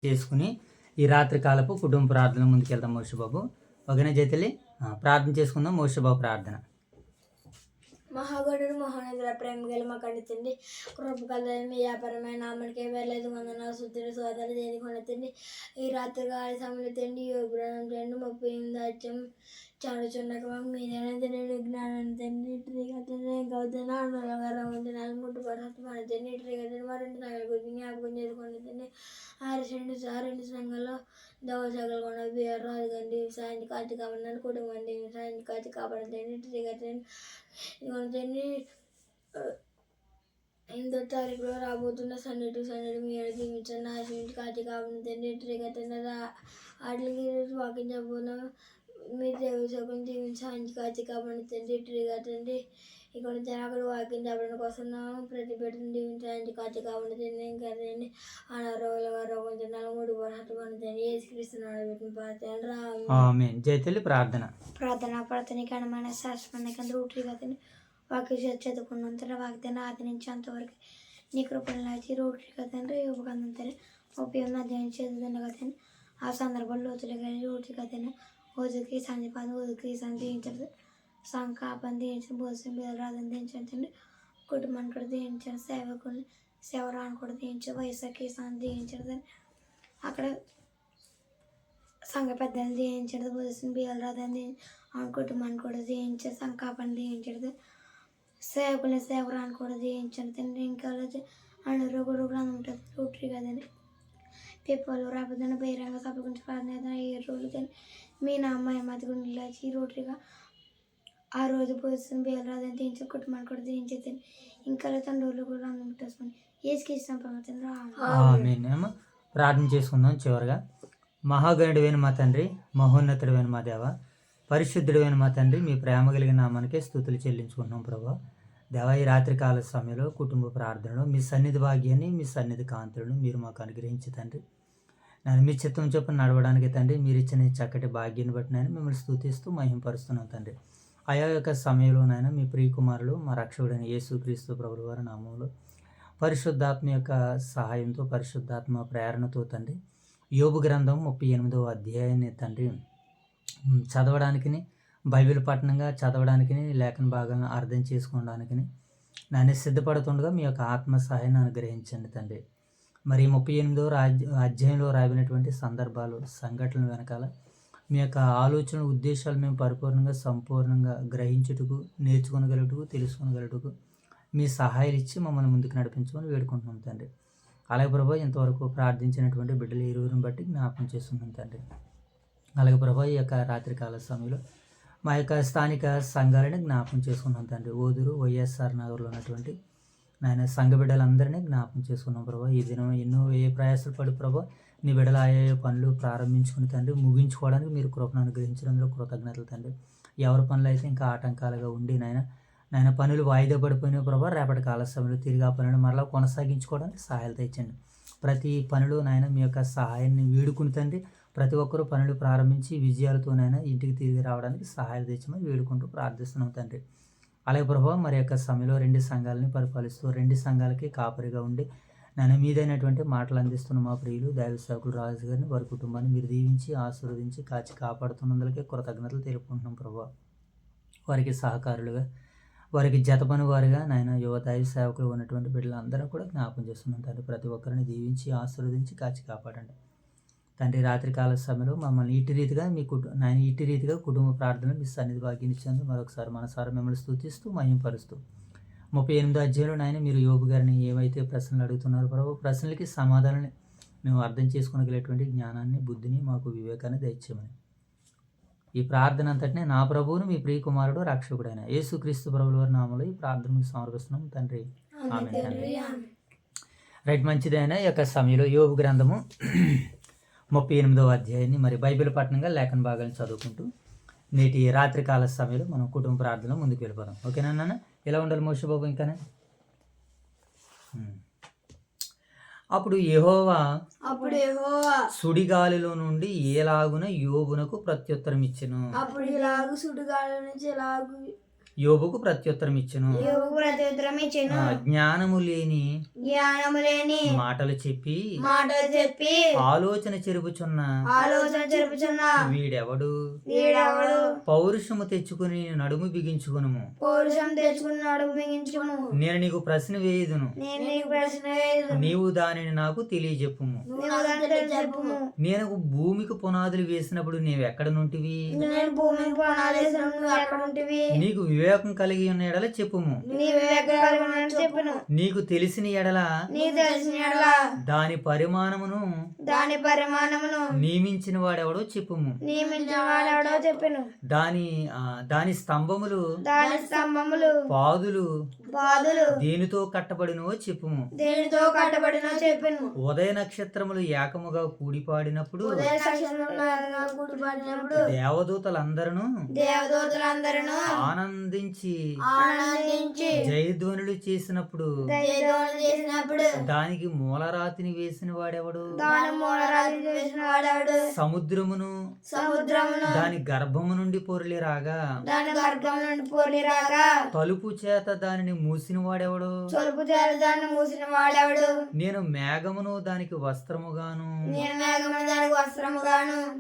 చేసుకుని ఈ రాత్రి కాలపు కుటుంబ ప్రార్థన ముందుకెళ్దాం. మోషబాబు ఒకనే జైతలి ప్రార్థన చేసుకుందాం. మోషబాబు ప్రార్థన. మహాగణుడు మహోన్నతుల ప్రేమ గల మా కండుతుంది కృపకల మీ వ్యాపారమైన నామనికే వెళ్ళలేదు వందన శుద్ధులు సోదరు దేని కొనతండి ఈ రాత్రి గాలి సమయంలో తండి యోగులను తండ్రి 38 అధ్యాయం చదువుచున్నాక మాకు మీదైనా తండ్రి జ్ఞానం తండ్రి గౌతనాలు ముట్టుపడత మన తండ్రి మరింటి సంఘాల గురించి జ్ఞాపకం చేసుకుని తండ్రి రెండు సంఘాల్లో దోషాలు కూడా బీఆర్ రాదు కండి సాయంత్రం కాచి కాపాడినాను కుటుంబం సాయంత్రం కాచి కాపాడండి ఇదిగోండి 8వ తారీఖులో రాబోతున్న సన్నటి మీరు జీవించండి ఆశించి కాచి కాపాడండి వాటికి వాకింగ్ చెప్పబోతున్నా మీరు దేవసేవకుని జీవించి సాయంత్రం కాచి కాపాడండి తండ్రి ఇక్కడ అక్కడ వాకింగ్ చెప్పడం కోసం ప్రతి పెట్టిన జీవించడానికి కాచి కాపాడండి ఇంకా తండ్రి అనారోగ్యం తిన్నాను 3 వరహత పండుతండి ఏసుక్రీస్తున్నాడు పెట్టిన ఆమేన్. జైతలి ప్రార్థన. ప్రార్థనకి అనుమాన శాస్త్రానికి రూట్రీ కదండి వాక్య చదువుకున్నంత వాగ్దాన్ని ఆదరించేంతవరకు నీ కృపను లాచి రోడ్లు కదండి యోగంతండి ఉపయోగం అధ్యయనం చదువుతుంది కదండి ఆ సందర్భంలో లోతులు కానీ రోడ్లు కదండి ఓజుకి సంధిపాదం ఓజుకి సంధించదు సంకాపం దించిన భోజనం బీదరాధన దించండి కుటుంబాన్ని కూడా దించండి సేవకుని సేవరాన్ని కూడా దించి వయసుకి దించదు అక్కడ సంఘ పెద్దలు దించదు భోజనం బీదరాధన కుటుంబాన్ని కూడా దించదు సంకాపాన్ని దించదు సేవకుని సేవరాన్ని కూడా దించండి తండ్రి ఇంకా అనారోగ్యాలు ఉంటుంది రోటరీ కదండి పేపర్లు రాబోతున్న బహిరంగ సభ గురించి ప్రార్థన 7 రోజులు తండ్రి మీ నామ్మాయి మధ్య గుండి లేచి రోటరీగా ఆ రోజు పోసిన బీదరాధన దించి కుటుంబాన్ని కూడా దించేది ఇంకా తండ్రులు కూడా ఉంటుంది ఏసుకి ఇష్టం ప్రార్థన చేసుకుందాం. చివరిగా మహాగణుడైన మా తండ్రి, మహోన్నతుడైన మా దేవ, పరిశుద్ధుడైన మా తండ్రి, మీ ప్రేమ కలిగిన నామానికే స్తుతులు చెల్లించుకుంటున్నాం ప్రభా. దేవ ఈ రాత్రికాల సమయంలో కుటుంబ ప్రార్థనలో మీ సన్నిధి భాగ్యాన్ని మీ సన్నిధి కాంతులను మీరు మాకు అనుగ్రహించి తండ్రి నేను మీ చిత్తం చొప్పున నడవడానికి తండ్రి మీరు ఇచ్చిన చక్కటి భాగ్యాన్ని బట్టి నేను మిమ్మల్ని స్తుతిస్తూ మహింపరుస్తున్నాం తండ్రి. ఆయా యొక్క సమయంలోనైనా మీ ప్రియకుమారులు మా రక్షకుడైన యేసుక్రీస్తు ప్రభువు వారి నామంలో పరిశుద్ధాత్మ యొక్క సహాయంతో పరిశుద్ధాత్మ ప్రేరణతో తండ్రి యోబు గ్రంథం 38వ అధ్యాయాన్ని తండ్రి చదవడానికి బైబిల్ పఠనంగా చదవడానికి లేఖన భాగాలను అర్థం చేసుకోవడానికి నన్ను సిద్ధపడుతుండగా మీ యొక్క ఆత్మ సహాయాన్ని అనుగ్రహించండి తండ్రి. మరి 38వ అధ్యాయంలో రాబినటువంటి సందర్భాలు సంఘటనల వెనకాల మీ యొక్క ఆలోచన ఉద్దేశాలు మేము పరిపూర్ణంగా సంపూర్ణంగా గ్రహించుటకు నేర్చుకోగలుగుటకు తెలుసుకోగలుగుటకు మీ సహాయాలు ఇచ్చి మమ్మల్ని ముందుకు నడిపించమని వేడుకుంటున్నాం తండ్రి. అలాగే ప్రభా ఇంతవరకు ప్రార్థించినటువంటి బిడ్డలు ఇరువురిని బట్టి జ్ఞాపకం చేస్తున్నాం తండ్రి. అలాగే ప్రభా ఈ యొక్క రాత్రికాల సమయంలో మా యొక్క స్థానిక సంఘాలని జ్ఞాపకం చేసుకున్నాం తండ్రి. ఓదూరు వైఎస్ఆర్ నగర్లో ఉన్నటువంటి నాయన సంఘ బిడ్డలందరినీ జ్ఞాపకం చేసుకున్నాం ప్రభా. ఈ దినం ఎన్నో ప్రయాసాలు పడి ప్రభా నీ బిడ్డలు ఆయా పనులు ప్రారంభించుకుని తండ్రి ముగించుకోవడానికి మీరు కృపను అనుగ్రహించడంలో కృతజ్ఞతలు తండ్రి. ఎవరి పనులు అయితే ఇంకా ఆటంకాలుగా ఉండి నాయన పనులు వాయిదా పడిపోయిన ప్రభా రేపటి కాల సమయంలో తిరిగి ఆ పనులు మరలా కొనసాగించుకోవడానికి సహాయాలు తెచ్చండి. ప్రతి పనులు నాయన మీ యొక్క సహాయాన్ని వేడుకుని తండ్రి ప్రతి ఒక్కరూ పనులు ప్రారంభించి విజయాలతోనైనా ఇంటికి తిరిగి రావడానికి సహాయాలు తెచ్చమని వేడుకుంటూ ప్రార్థిస్తున్నాం తండ్రి. అలాగే ప్రభావ మరి యొక్క సమయంలో 2 సంఘాలని పరిపాలిస్తూ 2 సంఘాలకి కాపరిగా ఉండి నేను మీదైనటువంటి మాటలు అందిస్తున్న మా ప్రియులు దైవ సేవకులు రాజు గారిని వారి కుటుంబాన్ని మీరు దీవించి ఆశీర్వదించి కాచి కాపాడుతున్నందుకే కృతజ్ఞతలు తెలుపుకుంటున్నాం ప్రభావ. వారికి సహకారులుగా వారికి జతపని వారిగా నాయన యువ దైవ సేవకులు ఉన్నటువంటి బిడ్డలందరూ కూడా జ్ఞాపం చేస్తున్నాం తండ్రి. ప్రతి ఒక్కరిని దీవించి ఆశీర్వదించి కాచి కాపాడండి తండ్రి. రాత్రికాల సమయంలో మమ్మల్ని ఇటు రీతిగా కుటుంబ ప్రార్థనలు మీ సన్నిధి భాగ్యనిచ్చేందుకు మరొకసారి మనసారా మిమ్మల్ని స్తుతిస్తూ మహింపరుస్తూ 38వ అధ్యాయంలో నాయన మీరు యోబు గారిని ఏవైతే ప్రశ్నలు అడుగుతున్నారో ప్రభు ప్రశ్నలకి సమాధానాన్ని మేము అర్థం చేసుకోగలిగేటువంటి జ్ఞానాన్ని బుద్ధిని మాకు వివేకాన్ని దయచేయమని ఈ ప్రార్థన అంతటినే నా ప్రభువును మీ ప్రియ కుమారుడు రక్షకుడైన యేసుక్రీస్తు ప్రభువుల వారి నామములో ఈ ప్రార్థన మీకు సమర్పిస్తున్నాం తండ్రి. ఆమేన్. రైట్, మంచిదైన ఈ యొక్క సమయంలో యోబు గ్రంథము 38వ అధ్యాయాన్ని మరి బైబిల్ పఠనంగా లేఖన భాగాలను చదువుకుంటూ నేటి రాత్రికాల సమయంలో మనం కుటుంబ ప్రార్థనలో ముందుకు వెళ్ళిపోదాం. ఓకేనా నాన్న? ఎలా ఉండాలి మోషబాబు? ఇంకానే అప్పుడు యెహోవా సుడిగాలిలో నుండి ఏలాగున యోబునకు ప్రత్యుత్తరం ఇచ్చెను. యోబుకు ప్రత్యుత్తరం ఇచ్చెను. యోబుకు ప్రత్యుత్తరం ఇచ్చెను. జ్ఞానము లేని జ్ఞానము లేని మాటలు చెప్పి మాటలు చెప్పి ఆలోచన చెరుపుచున్న వీడెవడు పౌరుషము తెచ్చుకుని నడుము బిగించుకును. పౌరుషం తెచ్చుకున్నాడు బిగించుకును. నేను నీకు ప్రశ్న వేయుదును, నేను నీకు ప్రశ్న వేయుదును. నీవు దానిని నాకు తెలియజెప్పుము. నీవు దానిని చెప్పుము. నేను భూమికి పునాదులు వేసినప్పుడు నీవు ఎక్కడ నుంటివి? నేను భూమికి పునాదులు వేసినప్పుడు నువ్వు ఎక్కడ ఉంటివి? నీకు వివేకం కలిగి ఉన్న ఎడల చెప్పుము. నీ వివేకం కలిగి ఉన్నాడని చెప్పును. నీకు తెలిసిన ఎడల నీకు తెలిసిన యెడల దాని పరిమాణమును నియమించిన వాడెవడో చెప్పుము. నియమించిన వాడెవడో చెప్పెను. దాని స్తంభములు పాదులు దేనితో కట్టబడినో చెప్పుము. దేనితో కట్టబడినో చెప్పెను. ఉదయ నక్షత్రములు ఏకముగా కూడిపాడినప్పుడు దేవదూతలందరూ ఆనందించి జయధ్వనులు చేసినప్పుడు దానికి మూలరాతిని వేసిన వాడెవడు? సముద్రమును దాని గర్భము నుండి పొర్లి రాగా తలుపు చేత దానిని మూసిన వాడెవడు? నేను మేఘమును దానికి వస్త్రముగాను.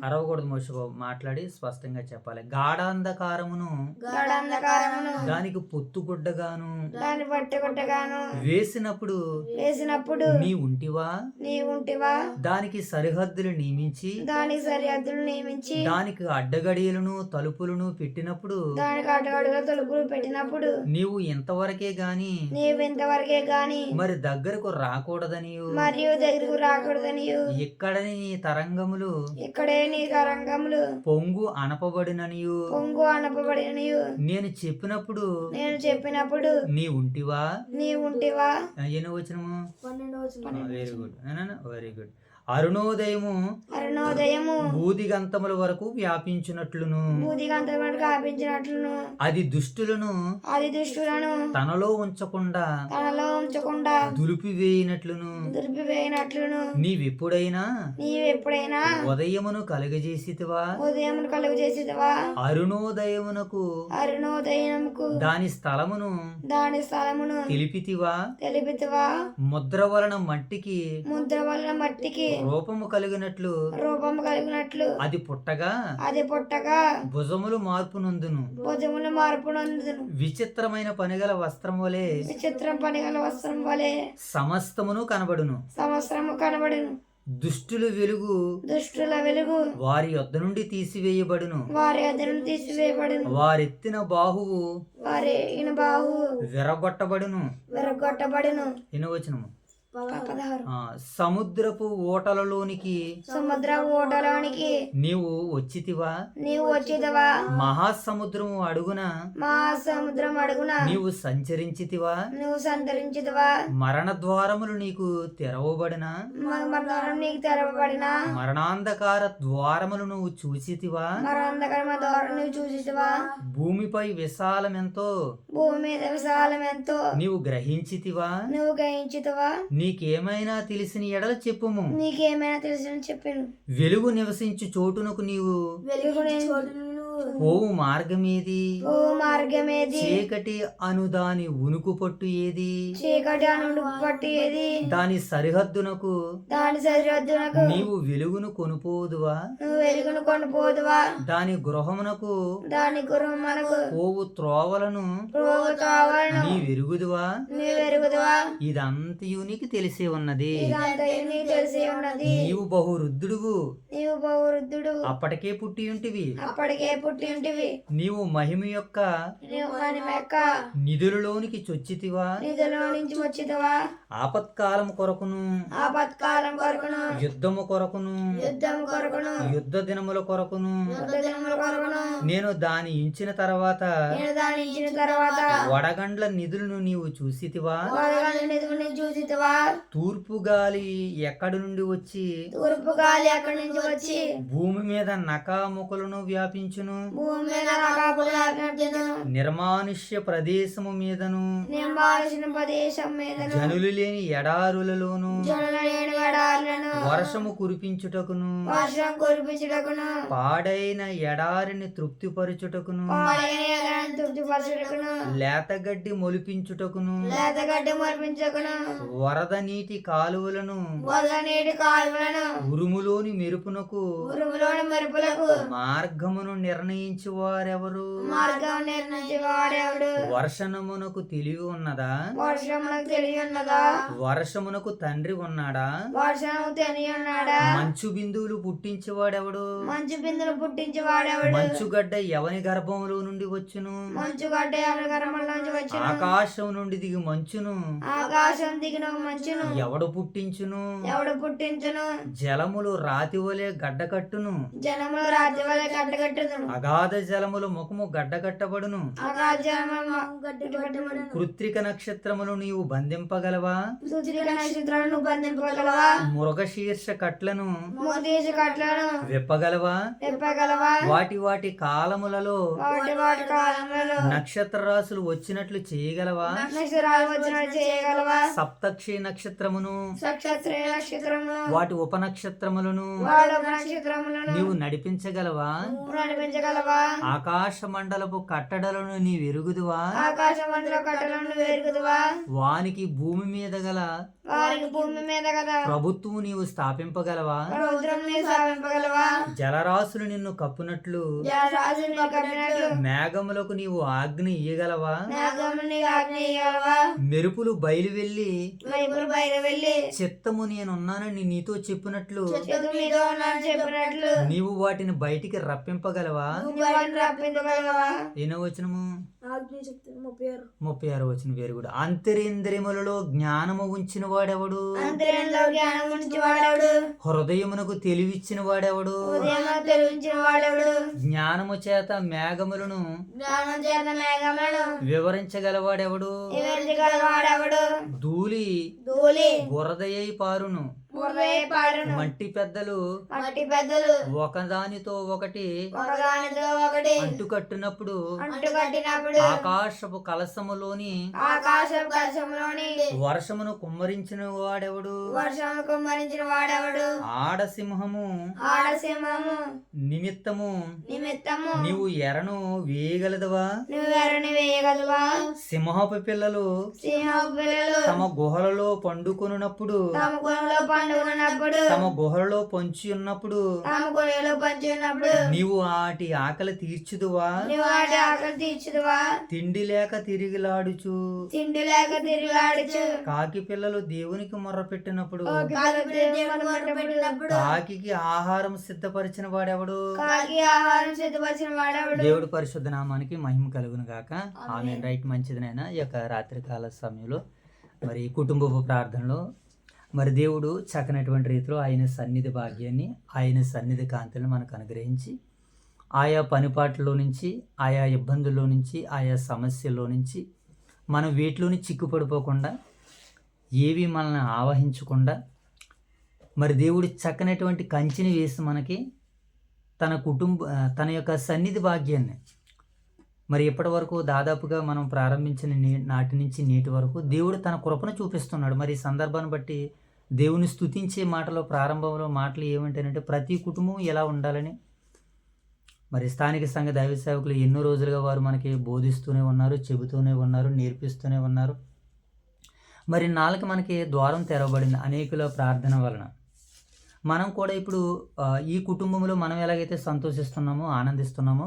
అరవకూడదు మోసబాబు, మాట్లాడి స్పష్టంగా చెప్పాలి. గాఢాంధకారమును దానికి పొత్తుగుడ్డగాను వేసినప్పుడు నీ ఉంటివా దానికి సరిహద్దులు నియమించి దానికి అడ్డగడియలను తలుపులను పెట్టినప్పుడు నీవు ఇంతవరకే గాని మరి దగ్గరకు రాకూడదనియు ఇక్కడని నీ తరంగములు పొంగు అనపబడిననియు నేను చెప్పినప్పుడు నీ ఉంటివా ఎన్ని వచనము? Very good, very good. అరుణోదయము బూదిగంతముల వరకు వ్యాపించినట్లును అది దుష్టులను తనలో ఉంచకుండా దులిపివేయినట్లును నీవెప్పుడైనా ఉదయమును కలుగజేసితివా? అరుణోదయమునకు దాని స్థలమును తెలిపితివా? ముద్ర వలన మట్టికి రూపము కలిగినట్లు అది పుట్టగా భుజములు మార్పునందును విచిత్రమైన పనిగల వస్త్రం వలె సమస్తమును కనబడును. దుష్టుల వెలుగు వారి యొద్ద నుండి తీసివేయబడును. వారెత్తిన బాహువు విరగొట్టబడును. ఎన్నవచనము? సముద్రపు ఓటలలోనికి నీవు వచ్చితివా? మహాసముద్రము అడుగున నీవు సంచరించితివా? మరణ ద్వారములు నీకు తెరవబడిన మరణాంధకార ద్వారములు నువ్వు చూసితివా? భూమిపై విశాలమెంతో నీవు గ్రహించితివా? నీకేమైనా తెలిసిన ఎడల చెప్పుము. వెలుగు నివసించు చోటునకు నీవు ఓ మార్గమేది? చీకటి అను దాని ఉనుకు పట్టు ఏది? దాని సరిహద్దునకు నీవు వెలుగును కొనుపోదువా? దాని గృహమునకు పోవు త్రోవలను నీ వెరుగుదువా? ఇదంతయు నీకు తెలిసే ఉన్నది. నీవు బహురుద్ధుడువు అప్పటికే పుట్టి ఉంటివి. నీవు మహిమ యొక్క నిధులలోనికి చొచ్చితివా? ఆపత్కాలం కొరకును యుద్ధము కొరకును యుద్ధ దినముల కొరకును నేను దాని ఇంచిన తర్వాత వడగండ్ల నిధులను నీవు చూసితివా? తూర్పు గాలి ఎక్కడి నుండి వచ్చి భూమి మీద నకాముకలను వ్యాపించును. మీదను భూమి మీద రాకాపులు ఆజ్ఞాపించెదను. నిర్మానుష్య ప్రదేశము మీదను నిర్మానుష్య ప్రదేశం మీదను జనులు లేని ఎడారులలోను జనుల లేని ఎడారులను వర్షము కురిపించుటకును వర్షం కురిపించుటకును పాడైన ఎడారిని తృప్తిపరచుటకును పాడైన ఎడారిని తృప్తిపరచుటకును లేతగడ్డి మొలిపించుటకును లేతగడ్డి మరిపించుటకును వరద నీటి కాలువలను వదల నీటి కాలువలను ఉరుములోని మెరుపునకు ఉరుములోని మెరుపులకు మార్గమును నిర్ణయించు వారెవరు మార్గం నిర్ణయించేవాడెవడు? వర్షమునకు తెలివి ఉన్నదా వర్షమునకు తెలియన్నదా? వర్షమునకు తండ్రి ఉన్నాడా వర్షము తెలియన్నాడా? మంచు బిందువులు పుట్టించేవాడెవడు మంచు బిందులు పుట్టించేవాడెవడు? మంచుగడ్డ ఎవని గర్భంలో నుండి వచ్చును మంచు గడ్డ ఎవరి గర్భంలోంచి వచ్చును? ఆకాశం నుండి దిగి మంచును ఆకాశం దిగిన మంచును ఎవడు పుట్టించును ఎవడు పుట్టించును? జలములు రాతి వలె గడ్డకట్టును జనములు రాజ్య వల్ల కట్టగట్టును. అగాధ జలములు ముఖము గడ్డకట్టబడును ఆకాశము గడ్డకట్టుబడును. కృత్రిక నక్షత్రములు నీవు బంధింపగలవా సుదీర్ఘ నక్షత్రాలను బంధింపగలవా? మృగశీర్ష కట్లను మోదీశ కట్లను విప్పగలవా తెప్పగలవా? వాటి వాటి కాలములలో వాటి వాటి కాలములలో నక్షత్ర రాశులు వచ్చినట్లు చేయగలవా నక్షత్రాలు వచ్చినట్టు చేయగలవా? సప్తక్షి నక్షత్రమును నక్షత్ర నక్షత్రమును వాటి ఉపనక్షత్రములను వాడు నక్షత్రములను నీవు నడిపించగలవా నడిపించగలవా? ఆకాశ మండలపు కట్టడలను నీ వెరుగుదువా ఆకాశ మండల కట్టలను వేరుగుదువా? వానికి భూమి మీద గల వారికి భూమి మీద కదా ప్రభుత్వం నీవు స్థాపింపగలవా రౌద్రంని సాధింపగలవా? జలరాశులు నిన్ను కప్పునట్లు జలరాశుని కప్పినట్లు మేఘములకు నీవు ఆజ్ఞ ఇయ్యగలవా మేఘముని ఆజ్ఞేయగలవా? మెరుపులు బయలువెళ్ళి వైపులు బయట వెళ్ళి చిత్తము నేనున్నానని నీతో చెప్పినట్లు చెట్టు మీద ఉన్నాను చెప్పినట్లు నీవు వాటిని బయటికి రప్పింపగలవా వాటిని రప్పించగలవా? ఎన్నో వచనము ఆజ్ఞ చెప్తాను 36. 36 వచనం వేరు కూడా అంతరింద్రియములలో జ్ఞానము ఉంచిన వాడెవడు అంతరంలో జ్ఞానం ఉంచి వాడెవడు? హృదయమునకు తెలివిచ్చిన వాడెవడు ఉదయం తెలివించిన వాడెవడు? జ్ఞానము చేత మేఘములను జ్ఞానం చేత మేఘములను వివరించగలవాడెవడు వివరించగల వాడెవడు? ధూళి ధూళి బురదయ్యి పారును బురదై పారును. మట్టి పెద్దలు మట్టి పెద్దలు ఒకదానితో ఒకటి ఒకదానితో ఒకటి అంటుకట్టినప్పుడు అంటుకట్టినప్పుడు ఆకాశపు కలసములోని ఆకాశం కలశంలోని వర్షమును కుమ్మరించిన వాడెవడు వర్షం కుమ్మరించిన వాడెవడు? ఆడసింహము ఆడసింహము నిమిత్తము నిమిత్తము నీవు ఎరను వేయగలదవా నువ్వు ఎరని వేయగలవా? సింహపు పిల్లలు సింహపు పిల్లలు తమ గుహలలో పండుకొనున్నప్పుడు తమ గుణంలో పండుకున్నప్పుడు తమ గుహలలో పొంచి ఉన్నప్పుడు తమ గుణంలో పంచి ఉన్నప్పుడు నీవు వాటి ఆకలి తీర్చుదువా నువ్వు వాటి ఆకలి తీర్చుదువా? తిండి లేక తిరిగిలాడుచు తిండి లేక తిరిగాడుచు కాకి పిల్లలు దేవునికి మొర్రపెట్టినప్పుడు పెట్టినప్పుడు కాకి ఆహారం సిద్ధపరిచిన వాడెవడు కాకి ఆహారం సిద్ధపరిచిన వాడెవడు? దేవుడి పరిశుద్ధ నామానికి మహిమ కలుగును గాక ఆమె రైట్ మంచిదినైనా ఈ యొక్క రాత్రికాల సమయంలో మరి కుటుంబపు ప్రార్థనలో మరి దేవుడు చక్కనటువంటి రీతిలో ఆయన సన్నిధి భాగ్యాన్ని ఆయన సన్నిధి కాంతులను మనకు అనుగ్రహించి ఆయా పనిపాట్లలో నుంచి ఆయా ఇబ్బందుల్లో నుంచి ఆయా సమస్యల్లో నుంచి మనం వీటిలోని చిక్కుపడిపోకుండా ఏవి మనల్ని ఆవహించకుండా మరి దేవుడు చక్కనటువంటి కంచెని వేసి మనకి తన యొక్క సన్నిధి భాగ్యాన్ని మరి ఇప్పటి వరకు దాదాపుగా మనం ప్రారంభించిన నాటి నుంచి నేటి వరకు దేవుడు తన కృపను చూపిస్తున్నాడు. మరి ఈ సందర్భాన్ని బట్టి దేవుని స్తుతించే మాటలో ప్రారంభంలో మాటలు ఏమంటారంటే ప్రతి కుటుంబం ఎలా ఉండాలని మరి స్థానిక సంఘ దైవ సేవకులు ఎన్నో రోజులుగా వారు మనకి బోధిస్తూనే ఉన్నారు, చెబుతూనే ఉన్నారు, నేర్పిస్తూనే ఉన్నారు. మరి నాలుగు మనకి ద్వారం తెరవబడింది అనేకుల ప్రార్థన వలన. మనం కూడా ఇప్పుడు ఈ కుటుంబంలో మనం ఎలాగైతే సంతోషిస్తున్నామో ఆనందిస్తున్నామో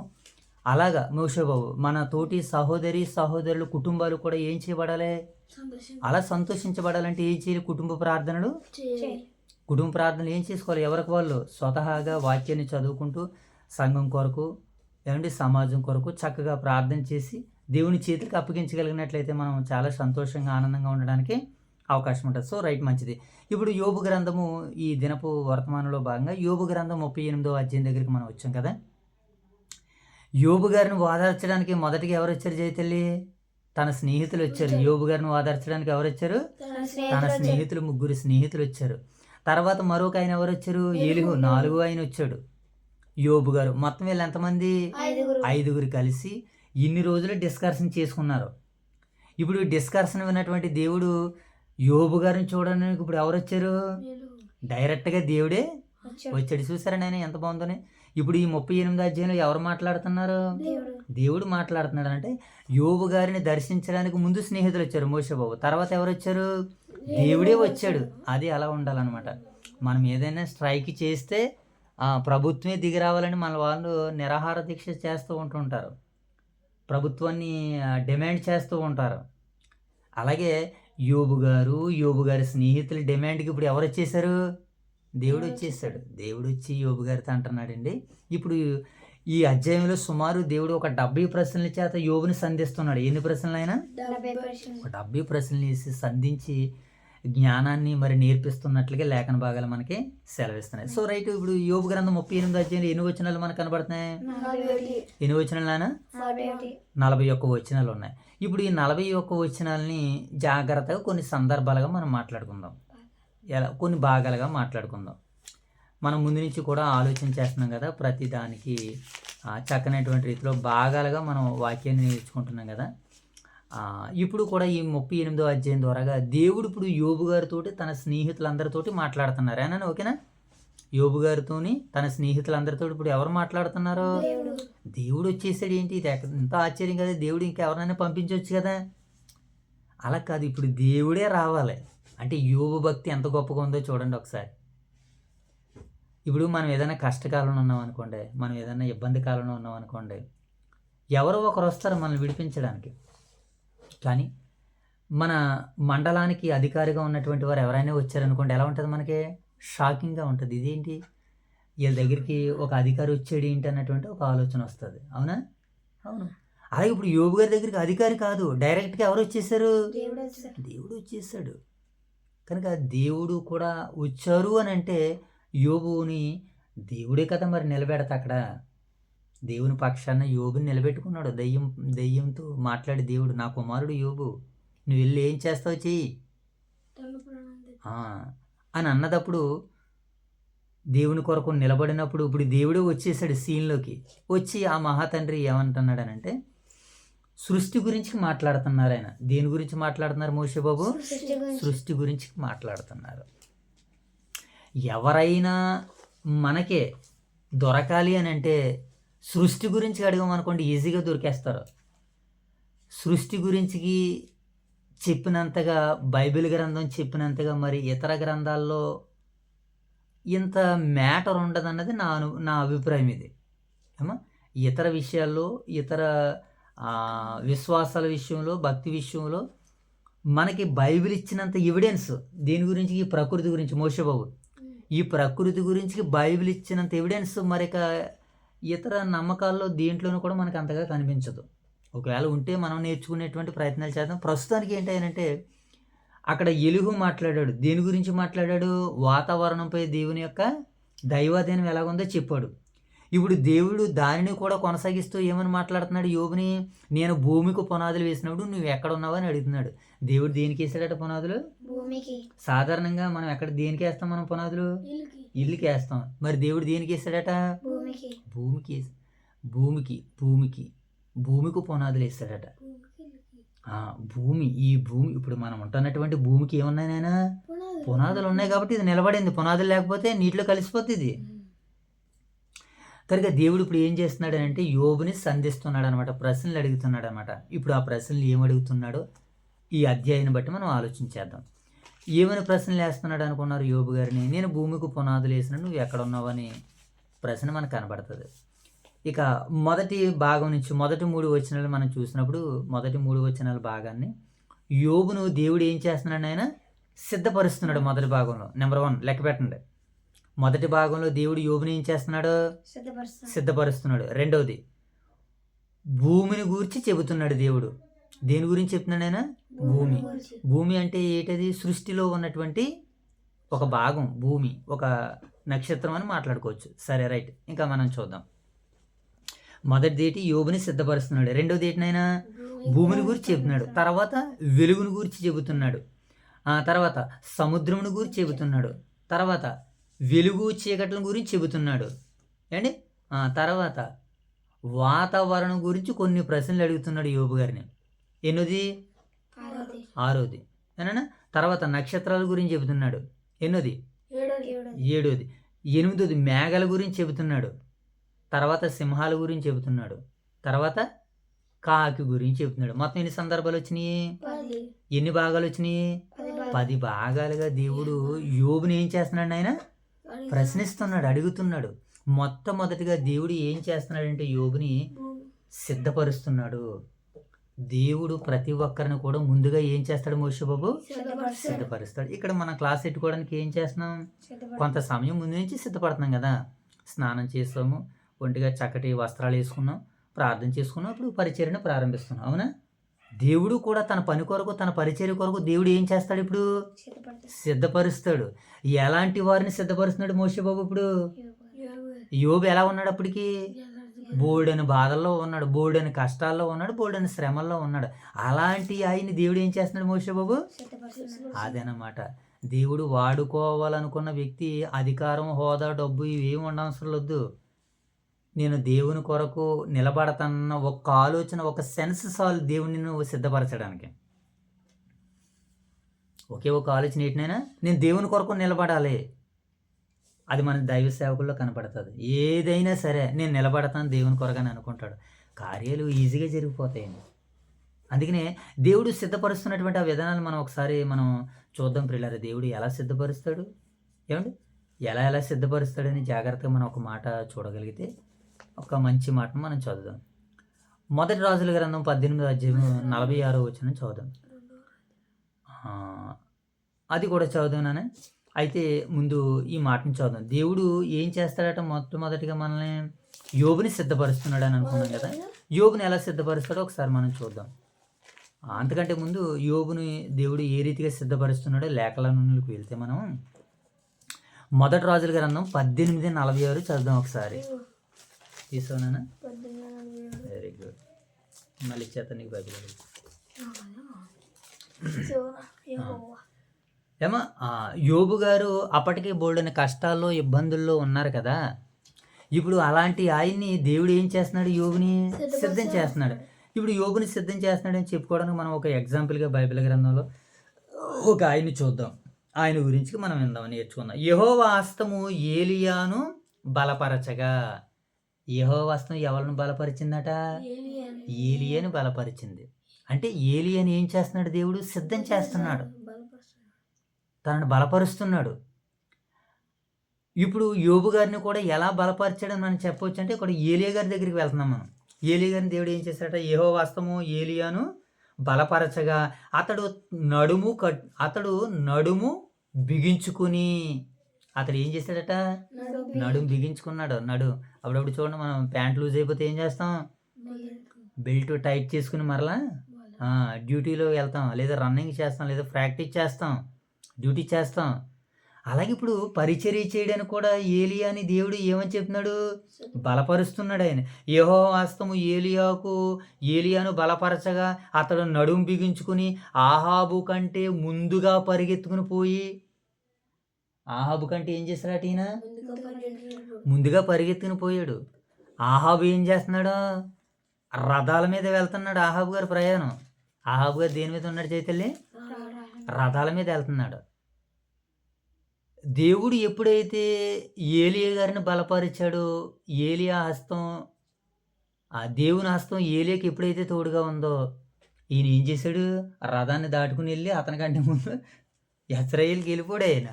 అలాగా మోషేబాబు మన తోటి సహోదరులు కుటుంబాలు కూడా ఏం చేయబడాలి, అలా సంతోషించబడాలంటే ఏం చేయాలి? కుటుంబ ప్రార్థనలు ఏం చేసుకోవాలి? ఎవరికి వాళ్ళు స్వతహాగా వాక్యాన్ని చదువుకుంటూ సంఘం కొరకు ఏమంటే సమాజం కొరకు చక్కగా ప్రార్థన చేసి దేవుని చేతికి అప్పగించగలిగినట్లయితే మనం చాలా సంతోషంగా ఆనందంగా ఉండడానికి అవకాశం ఉంటుంది. సో రైట్, మంచిది. ఇప్పుడు యోబు గ్రంథము ఈ దినపు వర్తమానంలో భాగంగా యోబు గ్రంథం 38వ అధ్యాయం దగ్గరికి మనం వచ్చాం కదా. యోబు గారిని ఓదార్చడానికి మొదటిగా ఎవరు వచ్చారు? జయతల్లి తన స్నేహితులు వచ్చారు. యోబు గారిని ఓదార్చడానికి ఎవరు వచ్చారు? తన స్నేహితులు, 3 స్నేహితులు వచ్చారు. తర్వాత మరొక ఆయన ఎవరు వచ్చారు? ఏలిహు 4వ ఆయన వచ్చాడు. యోబు గారు, మొత్తం వీళ్ళు ఎంతమంది? ఐదుగురు. 5గురు కలిసి ఇన్ని రోజులు డిస్కషన్ చేసుకున్నారు. ఇప్పుడు డిస్కషన్ విన్నటువంటి దేవుడు యోబు గారిని చూడడానికి ఇప్పుడు ఎవరు వచ్చారు? డైరెక్ట్గా దేవుడే వచ్చాడు. చూసారా నేను ఎంత బాగుందని. ఇప్పుడు ఈ 38 అధ్యాయంలో ఎవరు మాట్లాడుతున్నారు? దేవుడు మాట్లాడుతున్నాడు. అంటే యోబు గారిని దర్శించడానికి ముందు స్నేహితులు వచ్చారు, మోషేబాబు. తర్వాత ఎవరు వచ్చారు? దేవుడే వచ్చాడు. అది అలా ఉండాలన్నమాట. మనం ఏదైనా స్ట్రైక్ చేస్తే ప్రభుత్వమే దిగి రావాలని మన వాళ్ళు నిరాహార దీక్ష చేస్తూ ఉంటుంటారు, ప్రభుత్వాన్ని డిమాండ్ చేస్తూ ఉంటారు. అలాగే యోబు గారి స్నేహితుల డిమాండ్కి ఇప్పుడు ఎవరు వచ్చేసారు? దేవుడు వచ్చేసాడు. దేవుడు వచ్చి యోబు గారితో అంటున్నాడండి. ఇప్పుడు ఈ అధ్యాయంలో సుమారు దేవుడు ఒక 70 ప్రశ్నల చేత యోబుని సంధిస్తున్నాడు. ఎన్ని ప్రశ్నలు అయినా? 70 ప్రశ్నలు వేసి సంధించి జ్ఞానాన్ని మరి నేర్పిస్తున్నట్లుగా లేఖన భాగాలు మనకి సెలవిస్తున్నాయి. సో రైట్, ఇప్పుడు యోబు గ్రంథం 38 అధ్యాయంలో ఎన్ని వచనాలు మనకు కనబడుతున్నాయి? ఎన్ని వచనాలు నాన్న? 41 వచనాలు ఉన్నాయి. ఇప్పుడు ఈ 41 వచనాలని జాగ్రత్తగా కొన్ని సందర్భాలుగా మనం మాట్లాడుకుందాం. ఎలా కొన్ని భాగాలుగా మాట్లాడుకుందాం. మనం ముందు నుంచి కూడా ఆలోచన చేస్తున్నాం కదా, ప్రతి దానికి చక్కనటువంటి రీతిలో భాగాలుగా మనం వాక్యాన్ని నేర్చుకుంటున్నాం కదా. ఇప్పుడు కూడా ఈ 38వ అధ్యాయం ద్వారాగా దేవుడు ఇప్పుడు యోబు గారితో తన స్నేహితులందరితోటి మాట్లాడుతున్నారు. ఏనా? ఓకేనా? యోబు గారితోని తన స్నేహితులందరితో ఇప్పుడు ఎవరు మాట్లాడుతున్నారు? దేవుడు వచ్చేసాడు. ఏంటి ఇది? ఎంత ఆశ్చర్యం కదా. దేవుడు ఇంకెవరినైనా పంపించవచ్చు కదా. అలా కాదు, ఇప్పుడు దేవుడే రావాలి. అంటే యోబు భక్తి ఎంత గొప్పగా ఉందో చూడండి ఒకసారి. ఇప్పుడు మనం ఏదైనా కష్టకాలంలో ఉన్నాం అనుకోండి, మనం ఏదైనా ఇబ్బంది కాలంలో ఉన్నాం అనుకోండి, ఎవరో ఒకరు వస్తారు మనల్ని విడిపించడానికి. కానీ మన మండలానికి అధికారిగా ఉన్నటువంటి వారు ఎవరైనా వచ్చారనుకోండి, ఎలా ఉంటుంది? మనకి షాకింగ్గా ఉంటుంది. ఇదేంటి, వీళ్ళ దగ్గరికి ఒక అధికారి వచ్చాడు ఏంటి అన్నటువంటి ఒక ఆలోచన వస్తుంది. అవునా? అవును. అలాగే ఇప్పుడు యోబు గారి దగ్గరికి అధికారి కాదు, డైరెక్ట్గా ఎవరు వచ్చేసారు? దేవుడు వచ్చేసాడు. కనుక దేవుడు కూడా వచ్చారు అని అంటే యోబుని దేవుడే కదా మరి నిలబెడతా. అక్కడ దేవుని పక్షాన యోబుని నిలబెట్టుకున్నాడు. దెయ్యంతో మాట్లాడి దేవుడు, నా కుమారుడు యోబు, నువ్వు వెళ్ళి ఏం చేస్తావు చెయ్యి అని అన్నదప్పుడు దేవుని కొరకు నిలబడినప్పుడు ఇప్పుడు దేవుడే వచ్చేసాడు సీన్లోకి. వచ్చి ఆ మహాతండ్రి ఏమంటున్నాడనంటే సృష్టి గురించి మాట్లాడుతున్నారు. ఆయన దేని గురించి మాట్లాడుతున్నారు? మోషేబాబు సృష్టి గురించి మాట్లాడుతున్నారు. ఎవరైనా మనకే దొరకాలి అని అంటే సృష్టి గురించి అడగమనుకోండి, ఈజీగా దొరికేస్తారు. సృష్టి గురించి చెప్పినంతగా, బైబిల్ గ్రంథం చెప్పినంతగా మరి ఇతర గ్రంథాల్లో ఇంత మ్యాటర్ ఉండదన్నది నా అభిప్రాయం. ఇది ఏమో ఇతర విషయాల్లో, ఇతర విశ్వాసాల విషయంలో, భక్తి విషయంలో మనకి బైబిల్ ఇచ్చినంత ఎవిడెన్స్ దేని గురించి? ఈ ప్రకృతి గురించి. మోషేబాబు, ఈ ప్రకృతి గురించి బైబిల్ ఇచ్చినంత ఎవిడెన్స్ మరిక ఇతర నమ్మకాల్లో దేంట్లోనూ కూడా మనకు అంతగా కనిపించదు. ఒకవేళ ఉంటే మనం నేర్చుకునేటువంటి ప్రయత్నాలు చేద్దాం. ప్రస్తుతానికి ఏంటంటే అక్కడ ఎలుగు మాట్లాడాడు. దేని గురించి మాట్లాడాడు? వాతావరణంపై దేవుని యొక్క దైవాధీనం ఎలాగుందో చెప్పాడు. ఇప్పుడు దేవుడు దానిని కూడా కొనసాగిస్తూ ఏమని మాట్లాడుతున్నాడు? యోబుని, నేను భూమికి పునాదులు వేసినప్పుడు నువ్వు ఎక్కడ ఉన్నావు అని అడుగుతున్నాడు. దేవుడు దేనికి వేసాడట పునాదులు? భూమికి. సాధారణంగా మనం ఎక్కడ దేనికి వేస్తాం? మనం పునాదులు ఇల్లుకి వేస్తాం. మరి దేవుడు దేనికి వేసాడట? భూమికి. భూమికి పునాదులు వేస్తాడట. భూమి, ఈ భూమి ఇప్పుడు మనం ఉంటున్నటువంటి భూమికి ఏమున్నాయి నాయనా? పునాదులు ఉన్నాయి కాబట్టి ఇది నిలబడింది. పునాదులు లేకపోతే నీటిలో కలిసిపోతుంది. కనుక దేవుడు ఇప్పుడు ఏం చేస్తున్నాడు అంటే యోబుని సంధిస్తున్నాడు అనమాట, ప్రశ్నలు అడుగుతున్నాడు అనమాట. ఇప్పుడు ఆ ప్రశ్నలు ఏమడుగుతున్నాడో ఈ అధ్యాయాన్ని బట్టి మనం ఆలోచించేద్దాం. ఏమైనా ప్రశ్నలు వేస్తున్నాడు అనుకున్నారు యోబు గారిని? నేను భూమికి పునాదులు వేసిన నువ్వు ఎక్కడ ఉన్నావు అని ప్రశ్న మనకు కనబడుతుంది. ఇక మొదటి భాగం నుంచి మొదటి 3 వచనాలు మనం చూసినప్పుడు, మొదటి 3 వచనాల భాగాన్ని యోబును దేవుడు ఏం చేస్తున్నాడు? ఆయన సిద్ధపరుస్తున్నాడు. మొదటి భాగంలో నెంబర్ 1 లెక్క పెట్టండి. మొదటి భాగంలో దేవుడు యోబుని ఏం చేస్తున్నాడు? సిద్ధపరుస్తున్నాడు. రెండవది, భూమిని గూర్చి చెబుతున్నాడు దేవుడు. దేని గురించి చెప్తున్నాడు ఆయన? భూమి. భూమి అంటే ఏంటది? సృష్టిలో ఉన్నటువంటి ఒక భాగం భూమి, ఒక నక్షత్రం అని మాట్లాడుకోవచ్చు. సరే రైట్, ఇంకా మనం చూద్దాం. మొదటిది ఏంటి? యోబుని సిద్ధపరుస్తున్నాడు. రెండవది ఏంటినైనా? భూమిని గురించి చెబుతున్నాడు. తర్వాత వెలుగుని గురించి చెబుతున్నాడు. తర్వాత సముద్రముని గురించి చెబుతున్నాడు. తర్వాత వెలుగు చీకట్ల గురించి చెబుతున్నాడు. ఏండి తర్వాత వాతావరణం గురించి కొన్ని ప్రశ్నలు అడుగుతున్నాడు యోబు గారిని. ఎన్నోది? ఆరోది 6ది. ఏనా? తర్వాత నక్షత్రాల గురించి చెబుతున్నాడు. ఎన్నోది? ఏడోది 7ది. 8ది మేఘాల గురించి చెబుతున్నాడు. తర్వాత సింహాల గురించి చెబుతున్నాడు. తర్వాత కాకి గురించి చెబుతున్నాడు. మొత్తం ఎన్ని సందర్భాలు వచ్చినాయి? 10 ఎన్ని భాగాలు వచ్చినాయి? 10 భాగాలుగా దేవుడు యోబుని ఏం చేస్తున్నాడు? ఆయన ప్రశ్నిస్తున్నాడు, అడుగుతున్నాడు. మొట్టమొదటిగా దేవుడు ఏం చేస్తున్నాడంటే యోబుని సిద్ధపరుస్తున్నాడు. దేవుడు ప్రతి ఒక్కరిని కూడా ముందుగా ఏం చేస్తాడు మోషే బాబు? సిద్ధపరుస్తాడు. ఇక్కడ మన క్లాస్ పెట్టుకోవడానికి ఏం చేస్తున్నాం? కొంత సమయం ముందు నుంచి సిద్ధపడుతున్నాం కదా. స్నానం చేస్తాము, ఒంటిగా చక్కటి వస్త్రాలు వేసుకున్నాం, ప్రార్థన చేసుకున్నాం, అప్పుడు పరిచర్యను ప్రారంభిస్తున్నాం. అవునా? దేవుడు కూడా తన పని కొరకు, తన పరిచర్య కొరకు దేవుడు ఏం చేస్తాడు? ఇప్పుడు సిద్ధపరుస్తాడు. ఎలాంటి వారిని సిద్ధపరుస్తున్నాడు మోషే బాబు? ఇప్పుడు యోబు ఎలా ఉన్నాడు? అప్పటికి బోల్డని బాధల్లో ఉన్నాడు, బోల్డని కష్టాల్లో ఉన్నాడు, బోల్డని శ్రమల్లో ఉన్నాడు. అలాంటి ఆయన్ని దేవుడు ఏం చేస్తున్నాడు మోషే బాబు? అదేనమాట. దేవుడు వాడుకోవాలనుకున్న వ్యక్తి అధికారం, హోదా, డబ్బు ఇవేమి ఉండవసరం లేదు. నేను దేవుని కొరకు నిలబడతానన్న ఒక్క ఆలోచన, ఒక సెన్స్ చాలు దేవుడిని నువ్వు సిద్ధపరచడానికి. ఒకే ఒక ఆలోచన ఏంటనైనా, నేను దేవుని కొరకు నిలబడాలి. అది మన దైవ సేవకుల్లో కనపడుతుంది. ఏదైనా సరే నేను నిలబడతాను దేవుని కొరకని అనుకుంటాడు. కార్యాలు ఈజీగా జరిగిపోతాయండి. అందుకనే దేవుడు సిద్ధపరుస్తున్నటువంటి ఆ విధానాలు మనం ఒకసారి చూద్దాం ప్రియులారా. దేవుడు ఎలా సిద్ధపరుస్తాడు? ఏమండి, ఎలా సిద్ధపరుస్తాడని జాగ్రత్తగా మనం ఒక మాట చూడగలిగితే, ఒక మంచి మాటను మనం చదువుదాం. మొదటి రాజుల గ్రంథం 18వ అధ్యాయం 46వ వచనం చదువుదాం. అది కూడా చదువుదానే. అయితే ముందు ఈ మాటను చదువుదాం. దేవుడు ఏం చేస్తాడట? మొట్టమొదటిగా మనల్ని యోబుని సిద్ధపరుస్తున్నాడు అని అనుకున్నాం కదా. యోబుని ఎలా సిద్ధపరుస్తాడో ఒకసారి మనం చూద్దాం. అంతకంటే ముందు యోబుని దేవుడు ఏ రీతిగా సిద్ధపరుస్తున్నాడో లేఖలలోకి వెళ్తే మనం మొదటి రాజుల గ్రంథం 18:46 చదువుదాం ఒకసారి. తీసుకోనా? Very good. మళ్ళీ చేత నీకు బైబిల్ ఏమో. యోబు గారు అప్పటికే బోల్డని కష్టాల్లో, ఇబ్బందుల్లో ఉన్నారు కదా. ఇప్పుడు అలాంటి ఆయన్ని దేవుడు ఏం చేస్తున్నాడు? యోబుని సిద్ధం చేస్తున్నాడు. ఇప్పుడు యోబుని సిద్ధం చేస్తున్నాడని చెప్పుకోవడానికి మనం ఒక ఎగ్జాంపుల్గా బైబిల్ గ్రంథంలో ఒక ఆయన్ని చూద్దాం. ఆయన గురించి మనం నేర్చుకుందాం. యెహోవా హస్తము ఏలియాను బలపరచగా. యెహోవా హస్తం ఎవరిని బలపరిచిందట? ఏలియాని బలపరిచింది. అంటే ఏలియాని ఏం చేస్తున్నాడు? దేవుడు సిద్ధం చేస్తున్నాడు, తనను బలపరుస్తున్నాడు. ఇప్పుడు యోబు గారిని కూడా ఎలా బలపరిచాడని మనం చెప్పవచ్చు అంటే, ఇక్కడ ఏలియా గారి దగ్గరికి వెళ్తున్నాం మనం. ఏలియా గారిని దేవుడు ఏం చేశాడట? యెహోవా హస్తము ఏలియాను బలపరచగా అతడు నడుము బిగించుకుని. అతడు ఏం చేశాడట? నడుము బిగించుకున్నాడు. అప్పుడప్పుడు చూడండి, మనం ప్యాంట్ లూజ్ అయిపోతే ఏం చేస్తాం? బెల్ట్ టైట్ చేసుకుని మరలా డ్యూటీలో వెళ్తాం, లేదా రన్నింగ్ చేస్తాం, లేదా ప్రాక్టీస్ చేస్తాం, డ్యూటీ చేస్తాం. అలాగే ఇప్పుడు పరిచర్య చేయడానికి కూడా ఏలియాని దేవుడు ఏమని చెప్తున్నాడు? బలపరుస్తున్నాడు ఆయన. యెహోవా హస్తము ఏలియాను బలపరచగా అతడు నడుము బిగించుకుని ఆహాబు కంటే ముందుగా పరిగెత్తుకుని పోయి. ఆహాబు కంటే ఏం చేశాడట ఈయన? ముందుగా పరిగెత్తుకుని పోయాడు. ఆహాబు ఏం చేస్తున్నాడు? రథాల మీద వెళ్తున్నాడు. ఆహాబు గారు ప్రయాణం. ఆహాబు గారు దేని మీద ఉన్నాడు చైతల్లి? రథాల మీద వెళ్తున్నాడు. దేవుడు ఎప్పుడైతే ఏలియా గారిని బలపరిచాడో, ఏలియా హస్తం, ఆ దేవుని హస్తం ఏలియాకి ఎప్పుడైతే తోడుగా ఉందో, ఈయన ఏం చేశాడు? రథాన్ని దాటుకుని వెళ్ళి అతనికంటే ముందు ఇశ్రాయేలుకి వెళ్ళిపోయాడు ఆయన.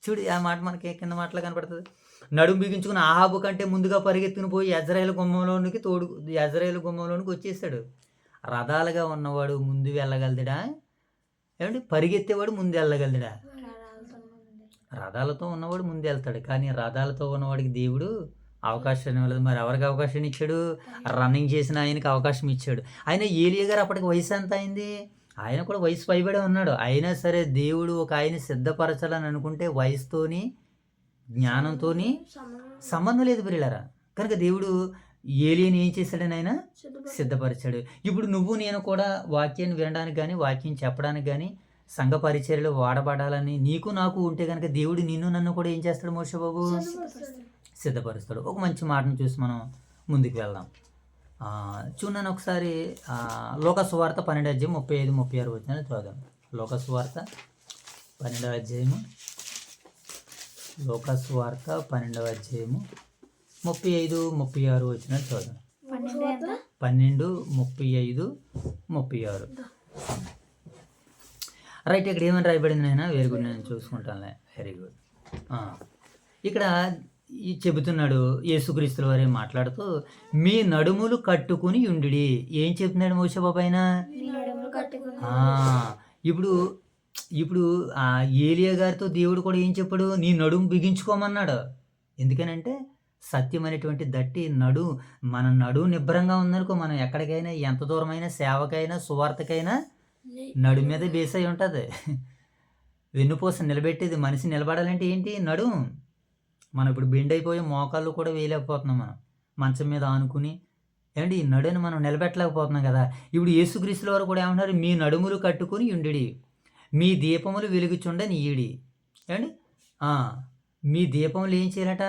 చూడు, ఆ మాట మనకి కింద మాటలో కనపడుతుంది. నడుము బిగించుకుని ఆహాబు కంటే ముందుగా పరిగెత్తుకుని పోయి యెజ్రెయేలు గుమ్మంలోనికి వచ్చేసాడు. రథాలుగా ఉన్నవాడు ముందు వెళ్ళగలదుడా? ఏమంటే పరిగెత్తేవాడు ముందు వెళ్ళగలదుడా? రథాలతో ఉన్నవాడు ముందు వెళ్తాడు. కానీ రథాలతో ఉన్నవాడికి దేవుడు అవకాశాన్ని ఇవ్వలేదు. మరి ఎవరికి అవకాశాన్ని ఇచ్చాడు? రన్నింగ్ చేసిన ఆయనకి అవకాశం ఇచ్చాడు. ఆయన ఏలియా గారు అప్పటికి వయసు ఎంత అయింది? ఆయన కూడా వయసు పైబడే ఉన్నాడు. అయినా సరే దేవుడు ఒక ఆయన సిద్ధపరచాలని అనుకుంటే వయసుతోని, జ్ఞానంతోని సంబంధం లేదు ప్రియులారా. కనుక దేవుడు ఏలియాని ఏం చేశాడని ఆయన సిద్ధపరిచాడు. ఇప్పుడు నువ్వు నేను కూడా వాక్యాన్ని వినడానికి కానీ, వాక్యం చెప్పడానికి కానీ, సంఘ పరిచర్యలో వాడబడాలని నీకు నాకు ఉంటే కనుక దేవుడు నన్ను కూడా ఏం చేస్తాడు మోషే బాబు? సిద్ధపరుస్తాడు. ఒక మంచి మాటను చూసి మనం ముందుకు వెళ్దాం. చూడండి ఒకసారి లోకాసు వార్త 12 అధ్యాయం 35, 36 వచ్చిన చూద్దాం. లోకాసు వార్త 12వ అధ్యాయము, లోకాసు వార్త 12వ అధ్యాయము 35, 36 వచ్చిన చూద్దాం. 12, 35, 36. రైట్. ఇక్కడ ఏమని రాయబడింది నాయనా? వెరీ గుడ్, నేను చూసుకుంటానులే. Very good. ఇక్కడ చెబుతున్నాడు యేసుక్రీస్తుల వారే మాట్లాడుతూ, మీ నడుములు కట్టుకుని ఉండిడి. ఏం చెప్తున్నాడు మోషే బాబు ఆయన? ఇప్పుడు ఇప్పుడు ఏలియా గారితో దేవుడు కూడా ఏం చెప్పాడు? నీ నడుము బిగించుకోమన్నాడు. ఎందుకనంటే సత్యం అనేటువంటి దట్టి మన నడుము నిబ్బరంగా ఉందనుకో, మనం ఎక్కడికైనా ఎంత దూరమైనా సేవకైనా సువార్తకైనా నడుము మీద బేస్ అయి ఉంటుంది. వెన్నుపూస నిలబెట్టేది మనిషి నిలబడాలంటే ఏంటి? నడుము. మనం ఇప్పుడు బెండ్ అయిపోయి మోకాళ్ళు కూడా వేయలేకపోతున్నాం. మనం మంచం మీద ఆనుకుని ఏమండి ఈ నడుని మనం నిలబెట్టలేకపోతున్నాం కదా. ఇప్పుడు యేసుక్రీస్తుల వారు కూడా ఏమంటారు? మీ నడుములు కట్టుకుని ఉండిడి, మీ దీపములు వెలుగుచుండనీయుడి. ఏమండి మీ దీపములు ఏం చేయాలట?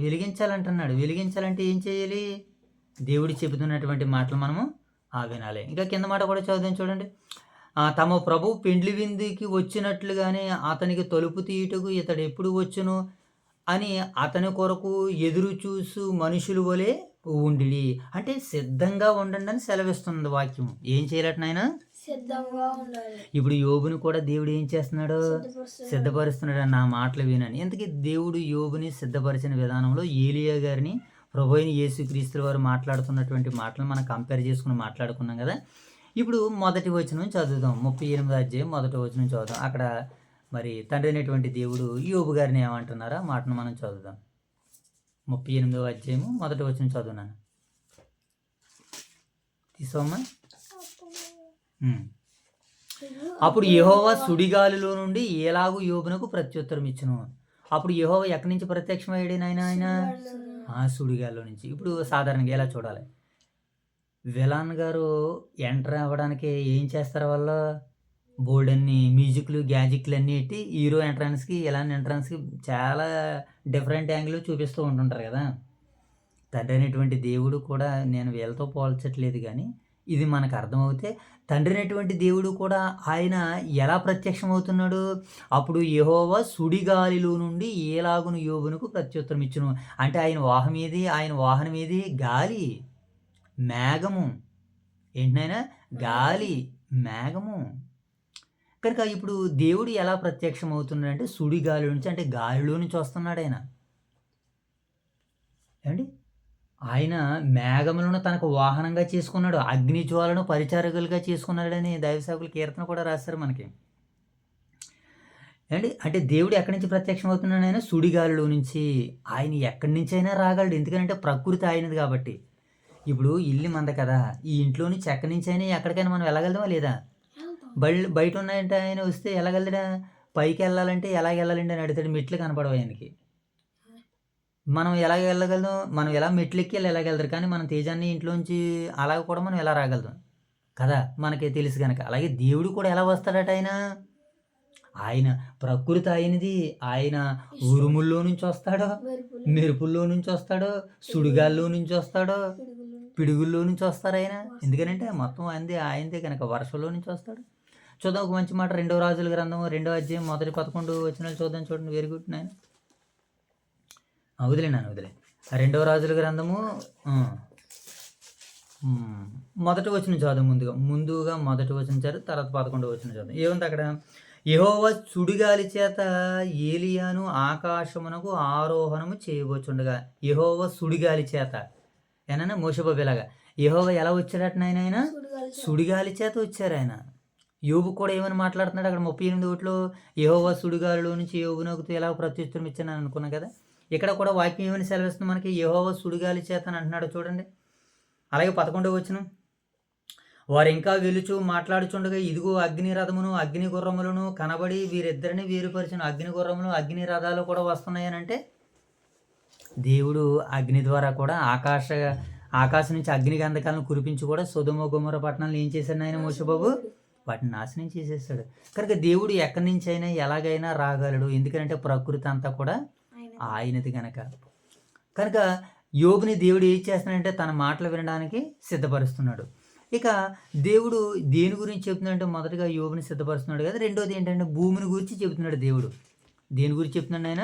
వెలిగించాలంటున్నాడు. వెలిగించాలంటే ఏం చేయాలి? దేవుడు చెబుతున్నటువంటి మాటలు మనము వినాలి. ఇంకా కింద మాట కూడా చదువుదాం చూడండి. తమ ప్రభు పెండ్లి విందుకి వచ్చినట్లుగానే అతనికి తలుపు తీయుటకు ఇతడు ఎప్పుడు వచ్చును అని అతని కొరకు ఎదురు చూసు మనుషులు వలె ఉండిడి. అంటే సిద్ధంగా ఉండండి అని సెలవిస్తుంది వాక్యం. ఏం చేయాలట నాయన? సిద్ధంగా ఉండాలి. ఇప్పుడు యోబుని కూడా దేవుడు ఏం చేస్తున్నాడు? సిద్ధపరుస్తున్నాడు. నా మాటలు వినని. ఎందుకు దేవుడు యోబుని సిద్ధపరిచిన విధానంలో ఏలియా గారిని ప్రభు అయిన యేసుక్రీస్తుల వారు మాట్లాడుతున్నటువంటి మాటలు మనం కంపేర్ చేసుకుని మాట్లాడుకున్నాం కదా. ఇప్పుడు మొదటి వచనం చదువుదాం. 38వ అధ్యాయం 1వ వచనం చదువుదాం. అక్కడ మరి తండ్రి అయినటువంటి దేవుడు యోబు గారిని ఏమంటున్నారో మాటను మనం చదువుదాం. 38వ అధ్యాయము 1వ వచనం చదువునాను. తీసుకోమ్మా. అప్పుడు యెహోవా సుడిగాలిలో నుండి ఎలాగూ యోబునకు ప్రత్యుత్తరం ఇచ్చును. అప్పుడు యెహోవా ఎక్కడి నుంచి ప్రత్యక్షమయ్యాడు ఆయన? సుడిగాలిలో నుంచి. ఇప్పుడు సాధారణంగా ఎలా చూడాలి? విలాన్ గారు ఎంటర్ అవ్వడానికి ఏం చేస్తారు? వాళ్ళు బోల్డ్ అన్ని మ్యూజిక్లు గ్యాజిక్లు అన్నీ పెట్టి హీరో ఎంట్రన్స్కి ఇలాంటి ఎంట్రన్స్కి చాలా డిఫరెంట్ యాంగిల్ చూపిస్తూ ఉంటుంటారు కదా. తండ్రి అయినటువంటి దేవుడు కూడా, నేను వీళ్ళతో పోల్చట్లేదు కానీ ఇది మనకు అర్థమవుతే, తండ్రి అయినటువంటి దేవుడు కూడా ఆయన ఎలా ప్రత్యక్షమవుతున్నాడు? అప్పుడు యెహోవా సుడిగాలిలో నుండి ఏలాగును యోబునకు ప్రత్యుత్తరం ఇచ్చును. అంటే ఆయన వాహనం ఏది? గాలి, మేఘము. ఏంటనైనా? గాలి, మేఘము. కనుక ఇప్పుడు దేవుడు ఎలా ప్రత్యక్షం అవుతున్నాడు అంటే సుడిగాలి నుంచి, అంటే గాలిలో నుంచి వస్తున్నాడు ఆయన. ఏమండి? ఆయన మేఘములను తనకు వాహనంగా చేసుకున్నాడు, అగ్ని జ్వాలను పరిచారకులుగా చేసుకున్నాడని దైవసేవకులు కీర్తన కూడా రాశారు మనకి. ఏమండి? అంటే దేవుడు ఎక్కడి నుంచి ప్రత్యక్షం అవుతున్నాడు? ఆయన సుడిగాలిలో నుంచి. ఆయన ఎక్కడి నుంచి అయినా రాగలడు, ఎందుకంటే ప్రకృతి ఆయనది కాబట్టి. ఇప్పుడు ఇల్లు మంద కదా, ఈ ఇంట్లో నుంచి ఎక్కడి నుంచి అయినా ఎక్కడికైనా మనం వెళ్ళగలమా లేదా? బయట ఉన్నాయంటే ఆయన వస్తే ఎలాగలడా? పైకి వెళ్ళాలంటే ఎలాగ వెళ్ళాలండి అని అడుగుతాడు. మెట్లు కనపడవు ఆయనకి. మనం ఎలాగ వెళ్ళగలం? మనం ఎలా మెట్లు ఎక్కి ఎలాగెళ్తారు, కానీ మనం తేజాన్ని ఇంట్లోంచి అలాగ కూడా మనం ఎలా రాగలుగుతాం కదా, మనకి తెలుసు కనుక. అలాగే దేవుడు కూడా ఎలా వస్తాడట? ఆయన ప్రకృతి ఆయనది. ఆయన ఉరుముల్లో నుంచి వస్తాడో, మెరుపుల్లో నుంచి వస్తాడో, సుడిగాల్లో నుంచి వస్తాడో, పిడుగుల్లో నుంచి వస్తారు ఆయన. ఎందుకనంటే మొత్తం ఆయనదే కనుక. వర్షంలో నుంచి వస్తాడు. చూద్దాం ఒక మంచి మాట. 2వ రాజుల గ్రంథం 2వ అధ్యాయం 11 వచనాలు చూద్దాం. చూడండి. వెరీ గుడ్ నాయన. వదిలే 2వ రాజుల గ్రంథము 1వ వచనం చదువు. ముందుగా 1వ వచనం చదువు, తర్వాత 11వ వచనం చదువు. ఏముంది అక్కడ? యెహోవా సుడిగాలి చేత ఏలియాను ఆకాశమునకు ఆరోహణము చేయబోచుండగా. యెహోవా సుడిగాలి చేత. ఏనన్నా మోషేబాబులాగా యెహోవా ఎలా వచ్చాడట ఆయన? సుడిగాలి చేత వచ్చారు ఆయన. యోబు కూడా ఏమని మాట్లాడుతున్నాడు అక్కడ 38 యెహోవా సుడిగాలిలో నుంచి యోబునకు ఎలా ప్రత్యుత్తరం ఇచ్చాను అనుకున్నాం కదా. ఇక్కడ కూడా వాక్యం ఏమని సెలవిస్తుంది మనకి? యెహోవా సుడిగాలి చేత అని అంటున్నాడు చూడండి. అలాగే 11వ వచనం, వారు ఇంకా వెలుచు మాట్లాడుచుండగా ఇదిగో అగ్ని రథమును అగ్ని గుర్రములను కనబడి వీరిద్దరిని వేరుపరిచిన. అగ్ని గుర్రములు అగ్ని రథాలు కూడా వస్తున్నాయని అంటే దేవుడు అగ్ని ద్వారా కూడా ఆకాశం నుంచి అగ్ని గంధకాలను కురిపించి కూడా సొదొమ గొమొర్రా పట్టణాలను ఏం చేశాడు ఆయన? మోషేబాబు వాటిని నాశనం చేసేస్తాడు. కనుక దేవుడు ఎక్కడి నుంచి అయినా ఎలాగైనా రాగలడు. ఎందుకంటే ప్రకృతి అంతా కూడా ఆయనది కనుక యోబుని దేవుడు ఏం చేస్తున్నాడంటే తన మాటలు వినడానికి సిద్ధపరుస్తున్నాడు. ఇక దేవుడు దేని గురించి చెప్తున్నాడంటే మొదటగా యోబుని సిద్ధపరుస్తున్నాడు కదా. రెండోది ఏంటంటే భూమిని గురించి చెప్తున్నాడు దేవుడు. దేని గురించి చెప్తున్నాడు ఆయన?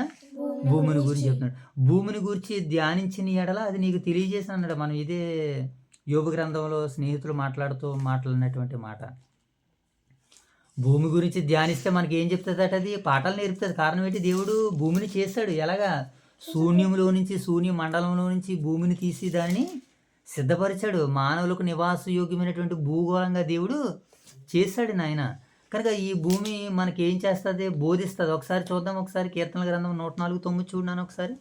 భూమిని గురించి చెప్తున్నాడు. భూమిని గురించి ధ్యానించిన ఎడల అది నీకు తెలియజేసి అన్నాడు. మనం ఇదే యోబు గ్రంథంలో స్నేహితులు మాట్లాడినటువంటి మాట. భూమి గురించి ధ్యానిస్తే మనకి ఏం చెప్తుందట? అది పాఠాలు నేర్పుతుంది. కారణం ఏంటి? దేవుడు భూమిని చేశాడు. ఎలాగా? శూన్యంలో నుంచి, శూన్య మండలంలో నుంచి భూమిని తీసి దానిని సిద్ధపరిచాడు. మానవులకు నివాసయోగ్యమైనటువంటి భూగోళంగా దేవుడు చేశాడు నాయన. కనుక ఈ భూమి మనకి ఏం చేస్తుంది? బోధిస్తుంది. ఒకసారి చూద్దాం. ఒకసారి కీర్తనల గ్రంథం 104:9 చూడన్నాను. ఒకసారి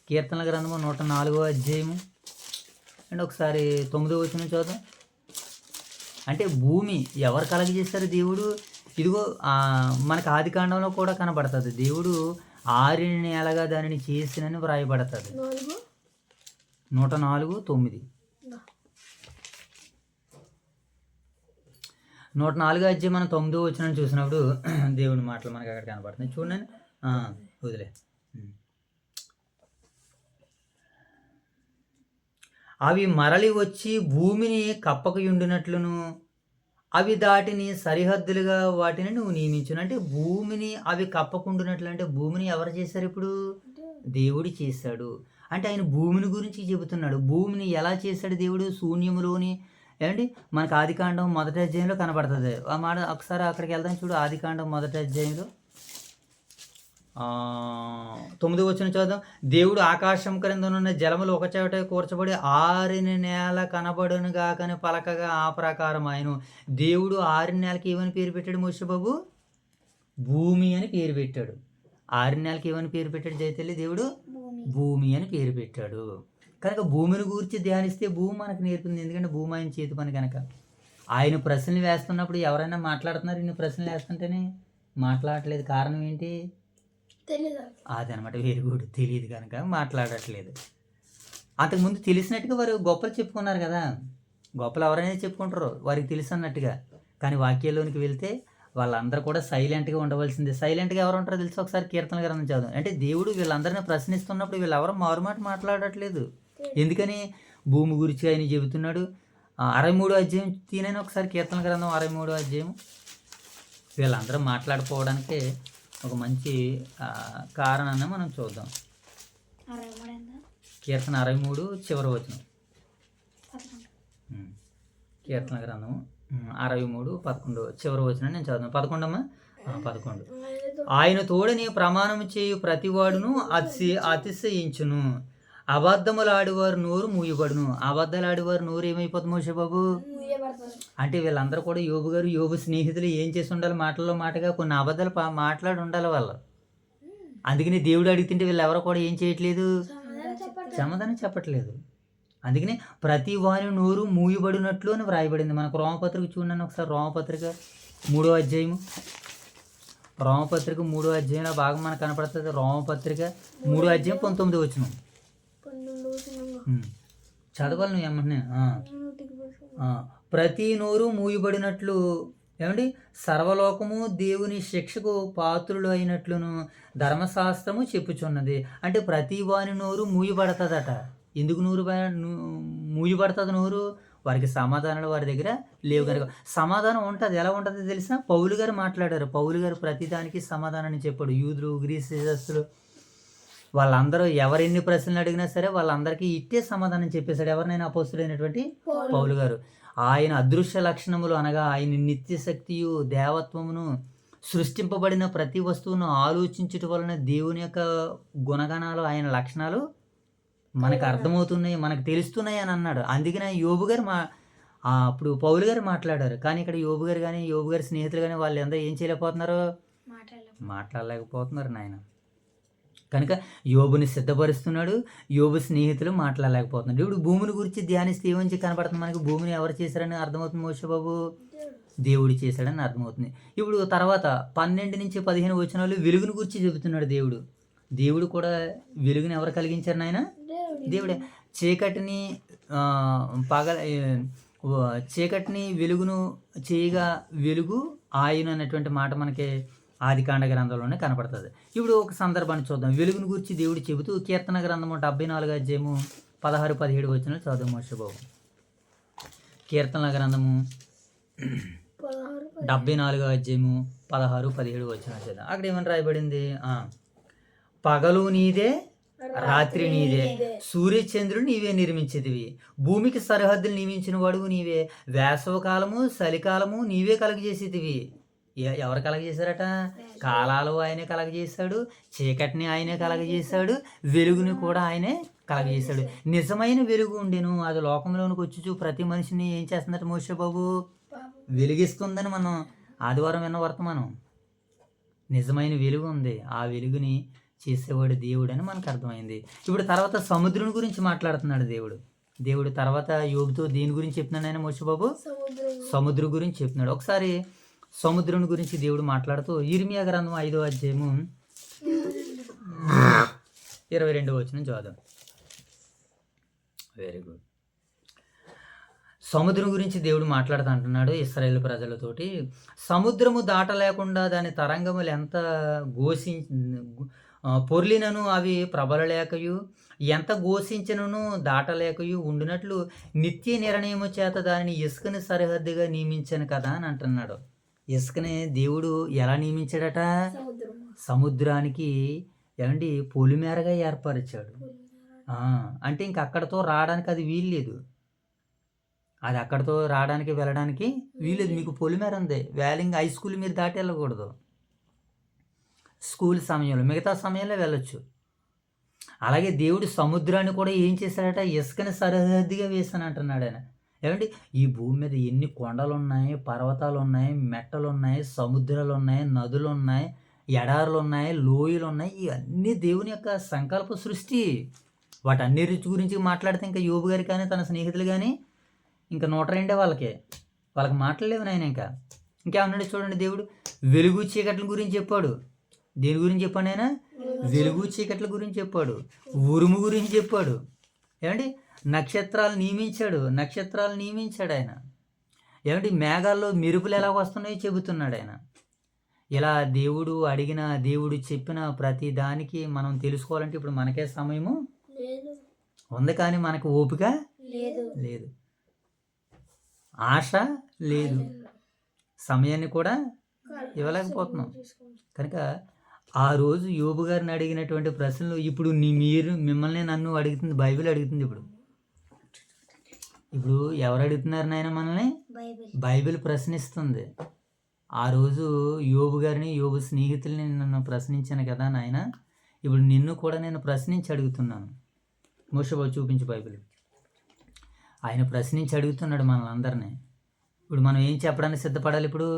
కీర్తనల గ్రంథము 104వ అధ్యాయము అండ్ ఒకసారి 9వ వచనం చూద్దాం. అంటే భూమి ఎవరు కలగజేశారు? దేవుడు. ఇదిగో మనకు ఆది కాండంలో కూడా కనబడుతుంది. దేవుడు ఆరిన నేలగా దానిని చేసినని వ్రాయబడుతుంది. 104:9 104 అధ్యాయం మనం 9వ వచనం చూసినప్పుడు దేవుని మాటలు మనకి అక్కడ కనబడుతుంది. చూడండి. వదిలే. అవి మరలి వచ్చి భూమిని కప్పకయుండినట్లును అవి దాటిని సరిహద్దులుగా వాటిని నువ్వు నియమించును. అంటే భూమిని అవి కప్పకుండునట్లు. అంటే భూమిని ఎవరు చేశారు? ఇప్పుడు దేవుడు చేశాడు. అంటే ఆయన భూమిని గురించి చెబుతున్నాడు. భూమిని ఎలా చేశాడు దేవుడు? శూన్యములోని ఏమండి మనకు ఆదికాండం 1వ అధ్యాయంలో కనబడుతుంది ఆ మాట. ఒకసారి అక్కడికి వెళ్దాం. చూడు, ఆదికాండం 1వ అధ్యాయంలో 9వ వచనం చూద్దాం. దేవుడు ఆకాశం క్రిందనున్న జలములు ఒకచోట కూర్చబడి ఆరిన నేల కనబడును గాకని పలకగా ఆ ప్రకారం ఆయన. దేవుడు ఆరిన నేలకి ఏమని పేరు పెట్టాడు? మోషే బాబు భూమి అని పేరు పెట్టాడు. ఆరిన నేలకి ఏమని పేరు పెట్టాడు? జయతల్లి దేవుడు భూమి అని పేరు పెట్టాడు. కనుక భూమిని గురించి ధ్యానిస్తే భూమి మనకు నేర్పింది. ఎందుకంటే భూమి ఆయన చేతి పని కనుక. ఆయన ప్రశ్నలు వేస్తున్నప్పుడు ఎవరైనా మాట్లాడుతున్నారు. ఇన్ని ప్రశ్నలు వేస్తుంటేనే మాట్లాడట్లేదు. కారణం ఏంటి? అదనమాట. Very good. తెలియదు కనుక మాట్లాడట్లేదు. అంతకుముందు తెలిసినట్టుగా వారు గొప్పలు చెప్పుకున్నారు కదా. గొప్పలు ఎవరైనా చెప్పుకుంటారు వారికి తెలుసు అన్నట్టుగా. కానీ వాక్యంలోనికి వెళ్తే వాళ్ళందరూ కూడా సైలెంట్గా ఉండవలసిందే. సైలెంట్గా ఎవరు ఉంటారో తెలుసు. ఒకసారి కీర్తన గ్రంథం చదువు. అంటే దేవుడు వీళ్ళందరినీ ప్రశ్నిస్తున్నప్పుడు వీళ్ళెవరో మారుమాట మాట్లాడట్లేదు. ఎందుకని? భూమి గురించి ఆయన చెబుతున్నాడు. 63వ అధ్యాయం తీనని ఒకసారి కీర్తన గ్రంథం 63వ అధ్యాయం. వీళ్ళందరూ మాట్లాడుకోవడానికి ఒక మంచి కారణాన్ని మనం చూద్దాం. కీర్తన 63 చివరి వచనం. కీర్తన గ్రంథం 63:11 చివరి వచనం నేను చదువుతాను. 11 అమ్మా. 11. ఆయన తోడని ప్రమాణం చేయు ప్రతివాడును అతిశయించును. అబద్ధములాడివారు నోరు మూయబడును. అబద్ధాలాడివారు నోరు ఏమైపోతుంది మోషే బాబు? అంటే వీళ్ళందరూ కూడా యోబు స్నేహితులు ఏం చేసి ఉండాలి? మాటల్లో మాటగా కొన్ని అబద్ధాలు మాట్లాడి ఉండాలి వాళ్ళు. అందుకని దేవుడు అడుగుతుంటే వీళ్ళు ఎవరో కూడా ఏం చేయట్లేదు? సమాధానం చెప్పట్లేదు. అందుకని ప్రతి వారి నోరు మూయబడినట్లు అని వ్రాయబడింది. మనకు రోమపత్రిక చూడండి ఒకసారి. రోమపత్రిక 3వ అధ్యాయము. రోమపత్రిక 3వ అధ్యాయంలో భాగం మనకు కనపడుతుంది. రోమపత్రిక 3వ అధ్యాయం 19వ వచనం చదవాలి నువ్వు ఏమంటున్నా. ప్రతి నోరు మూయబడినట్లు ఏమండి సర్వలోకము దేవుని శిక్షకు పాత్రులు అయినట్లును ధర్మశాస్త్రము చెప్పుచున్నది. అంటే ప్రతి వాని నోరు మూయబడుతుందట. ఎందుకు మూయబడుతుంది నోరు? వారికి సమాధానాలు వారి దగ్గర లేవు కనుక. సమాధానం ఉంటుంది. ఎలా ఉంటుంది తెలుసా? పౌలు గారు మాట్లాడారు. పౌలు గారు ప్రతిదానికి సమాధానాన్ని చెప్పాడు. యూదులు, గ్రీసు దేశస్తులు వాళ్ళందరూ ఎవరెన్ని ప్రశ్నలు అడిగినా సరే వాళ్ళందరికీ ఇట్టే సమాధానం చెప్పేశాడు. ఎవరినైనా అపోస్తుడైనటువంటి పౌలు గారు. ఆయన అదృశ్య లక్షణములు అనగా ఆయన నిత్యశక్తియు దేవత్వమును సృష్టింపబడిన ప్రతి వస్తువును ఆలోచించుట వలన దేవుని యొక్క గుణగణాలు ఆయన లక్షణాలు మనకు అర్థమవుతున్నాయి, మనకు తెలుస్తున్నాయి అని అన్నాడు. అందుకనే యోబు గారు అప్పుడు పౌలు గారు మాట్లాడారు. కానీ ఇక్కడ యోబు గారు కానీ యోబు గారి స్నేహితులు కానీ వాళ్ళు ఎంతో ఏం చేయలేకపోతున్నారు? మాట్లాడలేకపోతున్నారు నాయన. కనుక యోబుని సిద్ధపరుస్తున్నాడు. యోబు స్నేహితులు మాట్లాడలేకపోతున్నాడు. ఇప్పుడు భూమిని గురించి ధ్యానిస్తే ఏమని కనపడుతుంది మనకి? భూమిని ఎవరు చేశారని అర్థమవుతుంది మోషే బాబు? దేవుడు చేశాడని అర్థమవుతుంది. ఇప్పుడు తర్వాత 12 నుంచి 15 వచనాలు వెలుగుని గురించి చెబుతున్నాడు దేవుడు. దేవుడు కూడా వెలుగుని ఎవరు కలిగించారు నాయన? దేవుడే. చీకటిని వెలుగును చేయగా వెలుగు ఆయన అన్నటువంటి మాట మనకి ఆదికాండ గ్రంథంలోనే కనపడుతుంది. ఇప్పుడు ఒక సందర్భాన్ని చూద్దాం. వెలుగుని గురించి దేవుడు చెబుతూ కీర్తన గ్రంథము 74 అధ్యాయము 16-17 వచనాలు చదువు మోషే బాబు. కీర్తనల గ్రంథము 74 అధ్యాయము 16-17 వచనాలు చదువు. అక్కడ ఏమని రాయబడింది? పగలు నీదే, రాత్రి నీదే, సూర్యచంద్రుడు నీవే నిర్మించేదివి, భూమికి సరిహద్దులు నియమించిన వాడువు నీవే, వేసవకాలము చలికాలము నీవే కలుగజేసేదివి. ఎవరు కలగజేశారట? కాలాలు ఆయనే కలగజేశాడు, చీకటిని ఆయనే కలగజేశాడు, వెలుగుని కూడా ఆయనే కలగజేశాడు. నిజమైన వెలుగు ఉండేను, అది లోకంలోనికి వచ్చి ప్రతి మనిషిని ఏం చేస్తుందట మోషే బాబు? వెలిగిస్తుందని మనం ఆదివారం విన్న వర్తమానం. నిజమైన వెలుగు ఉంది, ఆ వెలుగుని చేసేవాడు దేవుడు అని మనకు అర్థమైంది. ఇప్పుడు తర్వాత సముద్రం గురించి మాట్లాడుతున్నాడు దేవుడు తర్వాత యోబుతో దేని గురించి చెప్తున్నాడు ఆయన మోషే బాబు? సముద్రం గురించి చెప్తున్నాడు. ఒకసారి సముద్రం గురించి దేవుడు మాట్లాడుతూ ఇర్మియా గ్రంథం 5వ అధ్యాయము 22వ వచనం చదువు. Very good. సముద్రం గురించి దేవుడు మాట్లాడుతూ అంటున్నాడు ఇశ్రాయేలు ప్రజలతోటి. సముద్రము దాటలేకుండా దాని తరంగములు ఎంత పొర్లినను అవి ప్రబలలేకయు, ఎంత ఘోషించినను దాటలేకయు ఉండినట్లు నిత్య నిర్ణయము చేత దానిని ఇసుకని సరిహద్దుగా నియమించాను కదా అని అంటున్నాడు. ఇసుకని దేవుడు ఎలా నియమించాడట? సముద్రానికి ఏమండి పొలిమేరగా ఏర్పరిచాడు. అంటే ఇంక అక్కడితో రావడానికి అది వీల్లేదు. అది అక్కడితో రావడానికి వెళ్ళడానికి వీల్లేదు. మీకు పొలిమేర ఉంది, వ్యాలింగ్ హై స్కూల్ మీరు దాటి వెళ్ళకూడదు. స్కూల్ సమయంలో, మిగతా సమయంలో వెళ్ళొచ్చు. అలాగే దేవుడు సముద్రాన్ని కూడా ఏం చేశాడట? ఇసుకని సరిహద్దుగా వేసాను అంటున్నాడు ఆయన. ఏమంటే ఈ భూమి మీద ఎన్ని కొండలు ఉన్నాయి, పర్వతాలు ఉన్నాయి, మెట్టలు ఉన్నాయి, సముద్రాలు ఉన్నాయి, నదులు ఉన్నాయి, ఎడారులు ఉన్నాయి, లోయలు ఉన్నాయి. ఇవన్నీ దేవుని యొక్క సంకల్ప సృష్టి. వాటన్నిటి గురించి మాట్లాడితే ఇంకా యోబు గారు కానీ తన స్నేహితులు కానీ ఇంకా 102 వాళ్ళకి మాట్లాడలేవు నాయన. ఇంకేమన్నాడు చూడండి, దేవుడు వెలుగు చీకట్ల గురించి చెప్పాడు. దేని గురించి చెప్పాడు ఆయన? వెలుగు చీకట్ల గురించి చెప్పాడు, ఉరుము గురించి చెప్పాడు. ఏమండి నక్షత్రాలు నియమించాడు ఆయన. ఏమంటే మేఘాల్లో మెరుపులు ఎలా వస్తున్నాయో చెబుతున్నాడు ఆయన. ఇలా దేవుడు చెప్పిన ప్రతి దానికి మనం తెలుసుకోవాలంటే ఇప్పుడు మనకే సమయము ఉంది, కానీ మనకు ఓపిక లేదు, ఆశ లేదు, సమయాన్ని కూడా ఇవ్వలేకపోతున్నాం. కనుక ఆ రోజు యోబు గారిని అడిగినటువంటి ప్రశ్నలు ఇప్పుడు మిమ్మల్ని నన్ను అడుగుతుంది, బైబిల్ అడుగుతుంది. ఇప్పుడు ఎవరు అడుగుతున్నారు నాయన మనల్ని? బైబిల్ ప్రశ్నిస్తుంది. ఆ రోజు యోబు గారిని, యోబు స్నేహితుల్ని నన్ను ప్రశ్నించాను కదా నాయన, ఇప్పుడు నిన్ను కూడా నేను ప్రశ్నించి అడుగుతున్నాను. మోషే బాబు చూపించు బైబిల్. ఆయన ప్రశ్నించి అడుగుతున్నాడు మనల్ని అందరినీ. ఇప్పుడు మనం ఏం చెప్పడానికి సిద్ధపడాలి? ఇప్పుడు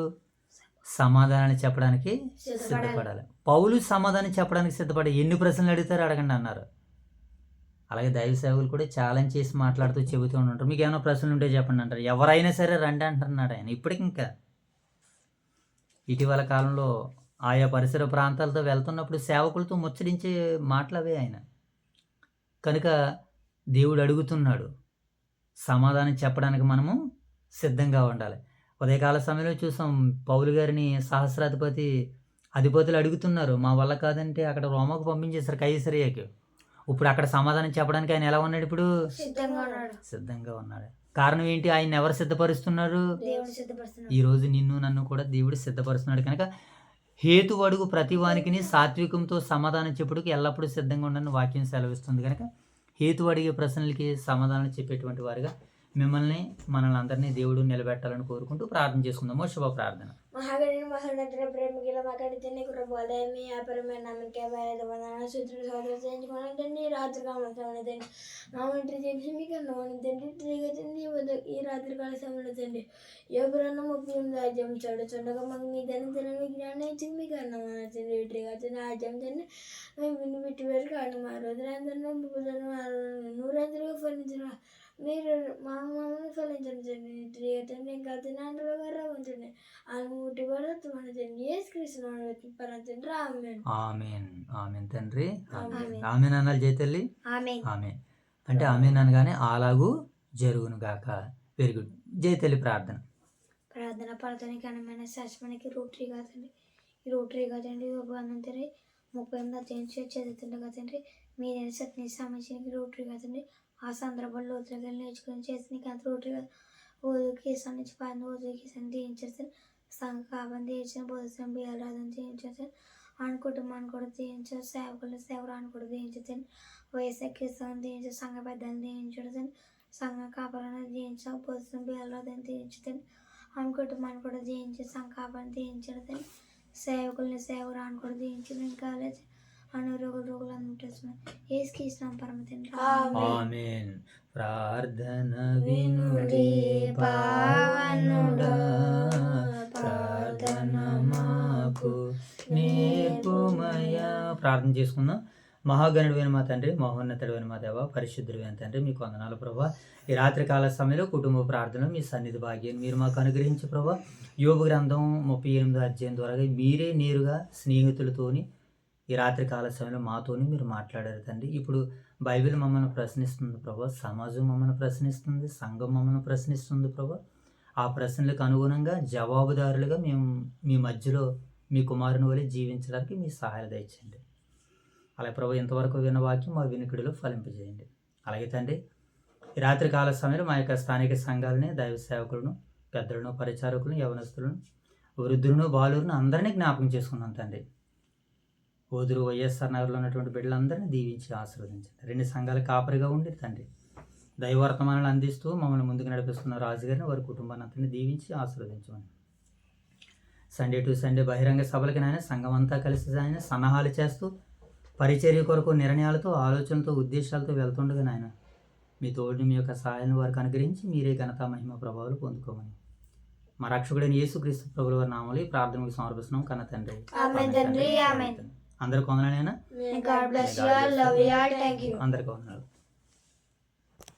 సమాధానాన్ని చెప్పడానికి సిద్ధపడాలి. పౌలు సమాధానం చెప్పడానికి సిద్ధపడి ఎన్ని ప్రశ్నలు అడుగుతారో అడగండి అన్నారు. అలాగే దైవ సేవకులు కూడా ఛాలెంజ్ చేసి మాట్లాడుతూ చెబుతూ ఉంటారు. మీకు ఏమైనా ప్రశ్నలు ఉంటే చెప్పండి అంటారు. ఎవరైనా సరే రండి అంటున్నాడు ఆయన. ఇప్పటికి ఇంకా ఇటీవల కాలంలో ఆయా పరిసర ప్రాంతాలతో వెళ్తున్నప్పుడు సేవకులతో ముచ్చరించే మాటలవే ఆయన. కనుక దేవుడు అడుగుతున్నాడు, సమాధానం చెప్పడానికి మనము సిద్ధంగా ఉండాలి. ఉదయకాల సమయంలో చూసాం, పౌలు గారిని అధిపతులు అడుగుతున్నారు, మా వల్ల కాదంటే అక్కడ రోమాకు పంపించేశారు, కైసరియాకి. ఇప్పుడు అక్కడ సమాధానం చెప్పడానికి ఆయన ఎలా ఉన్నాడు? ఇప్పుడు సిద్ధంగా ఉన్నాడు. కారణం ఏంటి? ఆయన ఎవరు సిద్ధపరుస్తున్నారు? ఈరోజు నిన్ను నన్ను కూడా దేవుడు సిద్ధపరుస్తున్నాడు. కనుక హేతు అడుగు ప్రతి వానికి సాత్వికంతో సమాధానం చెప్పుడుకి ఎల్లప్పుడూ సిద్ధంగా ఉండని వాక్యం సెలవిస్తుంది. కనుక హేతు అడిగే ప్రశ్నలకి సమాధానం చెప్పేటువంటి వారుగా మనల్ని అందరినీ దేవుడు నిలబెట్టాలని కోరుకుంటూ ప్రార్థన చేసుకుందాము. శుభ ప్రార్థన. మహాగణిని మహోన్నతుడ ప్రేమగల మాట్లాడితే నీకు ప్రభువాలే మీ అపరమైన నమ్మకే వందనాలు సూత్రుడు సోదరు చేయించుకోనండి రాత్రి కాలండి మా ఒంటరి చేసి మీకు అన్నవాణితండి తిరిగి ఈ రాత్రి కాల సమయంలో తండ్రి ఎవరన్నా 38 రాజ్యం చూడగా మాకు మీ ధనం తినని జ్ఞానం ఇచ్చి మీకు అన్నమానండి ఇటుగా రాజ్యం తండ్రి మేము విని పెట్టి వేరు కానీ మా రోజులందరూ 100 ఫలించిన మీరు మా మమ్మల్ని ఫలించండి ఇంకా తినండి ఉంచండి అనుమూటి పడుతుంది యేసుక్రీస్తు ఆమేన్ తండ్రి. ఆమేన్ అనాలి జైతల్లి. ఆమేన్ అంటే ఆమేన్ అనగానే అలాగూ జరుగును గాక. Very good. జైతల్లి ప్రార్థన. పడతానికి అనమైన శాశ్వతానికి రూట్రీ కాదండి. ఈ రోటరీ కదండి యోగానంతరి 38 అధ్యాయం చదువుతుండగా తండ్రి మీరైన సత్ని సంబంధించిన రోటరీ కదండి ఆ సందర్భంలో లోతులుగా నేర్చుకుని చేసిన అంత రోటరీ ఓదు కేసాల నుంచి పైన ఓదు కేసాన్ని తీయించారు సంఘ కాబంది తీయించిన బోధన బియ్యాలను తీయించారు ఆన్ కుటుంబాన్ని కూడా తీయించారు సేవకులు సేవరాన్ని కూడా తీయించారు వయసు కేసాన్ని తీయించారు సంఘ పెద్దలను తీయించారు సంఘ కాపాలను తీయించారు బోధన బియ్యాలను తీయించారు ఆన్ కుటుంబాన్ని కూడా తీయించారు సంఘ కాపాలను తీయించారు సేవకుల్ని సేవరాన్ని కూడా తీయించారు ఇంకా రోగులు అంటున్నారు ఏసుకి ఇష్టం పరమ తండ్రి ఆమేన్. ప్రార్థన వినుడి పావనుడా, ప్రార్థన మాకు నేర్పుమయ్యా. ప్రార్థన చేసుకుందాం. మహాగణుడైన మా తండ్రి, మహోన్నతుడైన మా దేవ, పరిశుద్ధుడైన తండ్రి, మీకు వందనాలు ప్రభా. ఈ రాత్రికాల సమయంలో కుటుంబ ప్రార్థన మీ సన్నిధి భాగ్యం మీరు మాకు అనుగ్రహించి ప్రభా. యోబు గ్రంథం 38 అధ్యాయం ద్వారా మీరే నేరుగా స్నేహితులతోని ఈ రాత్రికాల సమయంలో మాతోని మీరు మాట్లాడారు తండ్రి. ఇప్పుడు బైబిల్ మమ్మల్ని ప్రశ్నిస్తుంది ప్రభా, సమాజం మమ్మల్ని ప్రశ్నిస్తుంది, సంఘం మమ్మల్ని ప్రశ్నిస్తుంది ప్రభా. ఆ ప్రశ్నలకు అనుగుణంగా జవాబుదారులుగా మేము మీ మధ్యలో మీ కుమారుని వలె జీవించడానికి మీ సహాయం దయచేయండి. అలాగే ప్రభు ఇంతవరకు విన్న వాక్యం మా వినికిడిలో ఫలింపజేయండి. అలాగే తండ్రి ఈ రాత్రికాల సమయంలో మా యొక్క స్థానిక సంఘాలని, దైవ సేవకులను, పెద్దలను, పరిచారకులను, యవనస్తులను, వృద్ధులను, బాలులను అందరినీ జ్ఞాపకం చేసుకున్నాం తండ్రి. ఓదురు వైఎస్ఆర్ నగర్లో ఉన్నటువంటి బిడ్డలందరినీ దీవించి ఆశీర్వదించండి. 2 సంఘాల కాపరిగా ఉండి తండ్రి దైవర్తమానాలు అందిస్తూ మమ్మల్ని ముందుకు నడిపిస్తున్న రాజుగారిని వారి కుటుంబాన్ని అంతని దీవించి ఆశీర్వదించమని. సండే టు సండే బహిరంగ సభలకి నాయన సంఘం అంతా కలిసి ఆయన సన్నాహాలు చేస్తూ పరిచర్య కొరకు నిర్ణయాలతో, ఆలోచనలతో, ఉద్దేశాలతో వెళ్తుండగా నాయన మీ తోడిని మీ యొక్క సహాయాన్ని వారికి అనుగ్రహించి మీరే ఘనత మహిమ ప్రభావాలు పొందుకోమని మా రక్షకుడైన యేసుక్రీస్తు ప్రభుల వారి నామములో ఈ ప్రార్థనకు సమర్పిస్తున్నాం కన్న తండ్రి. అందరికి వందనాలైనా, అందరికి వందనాలు.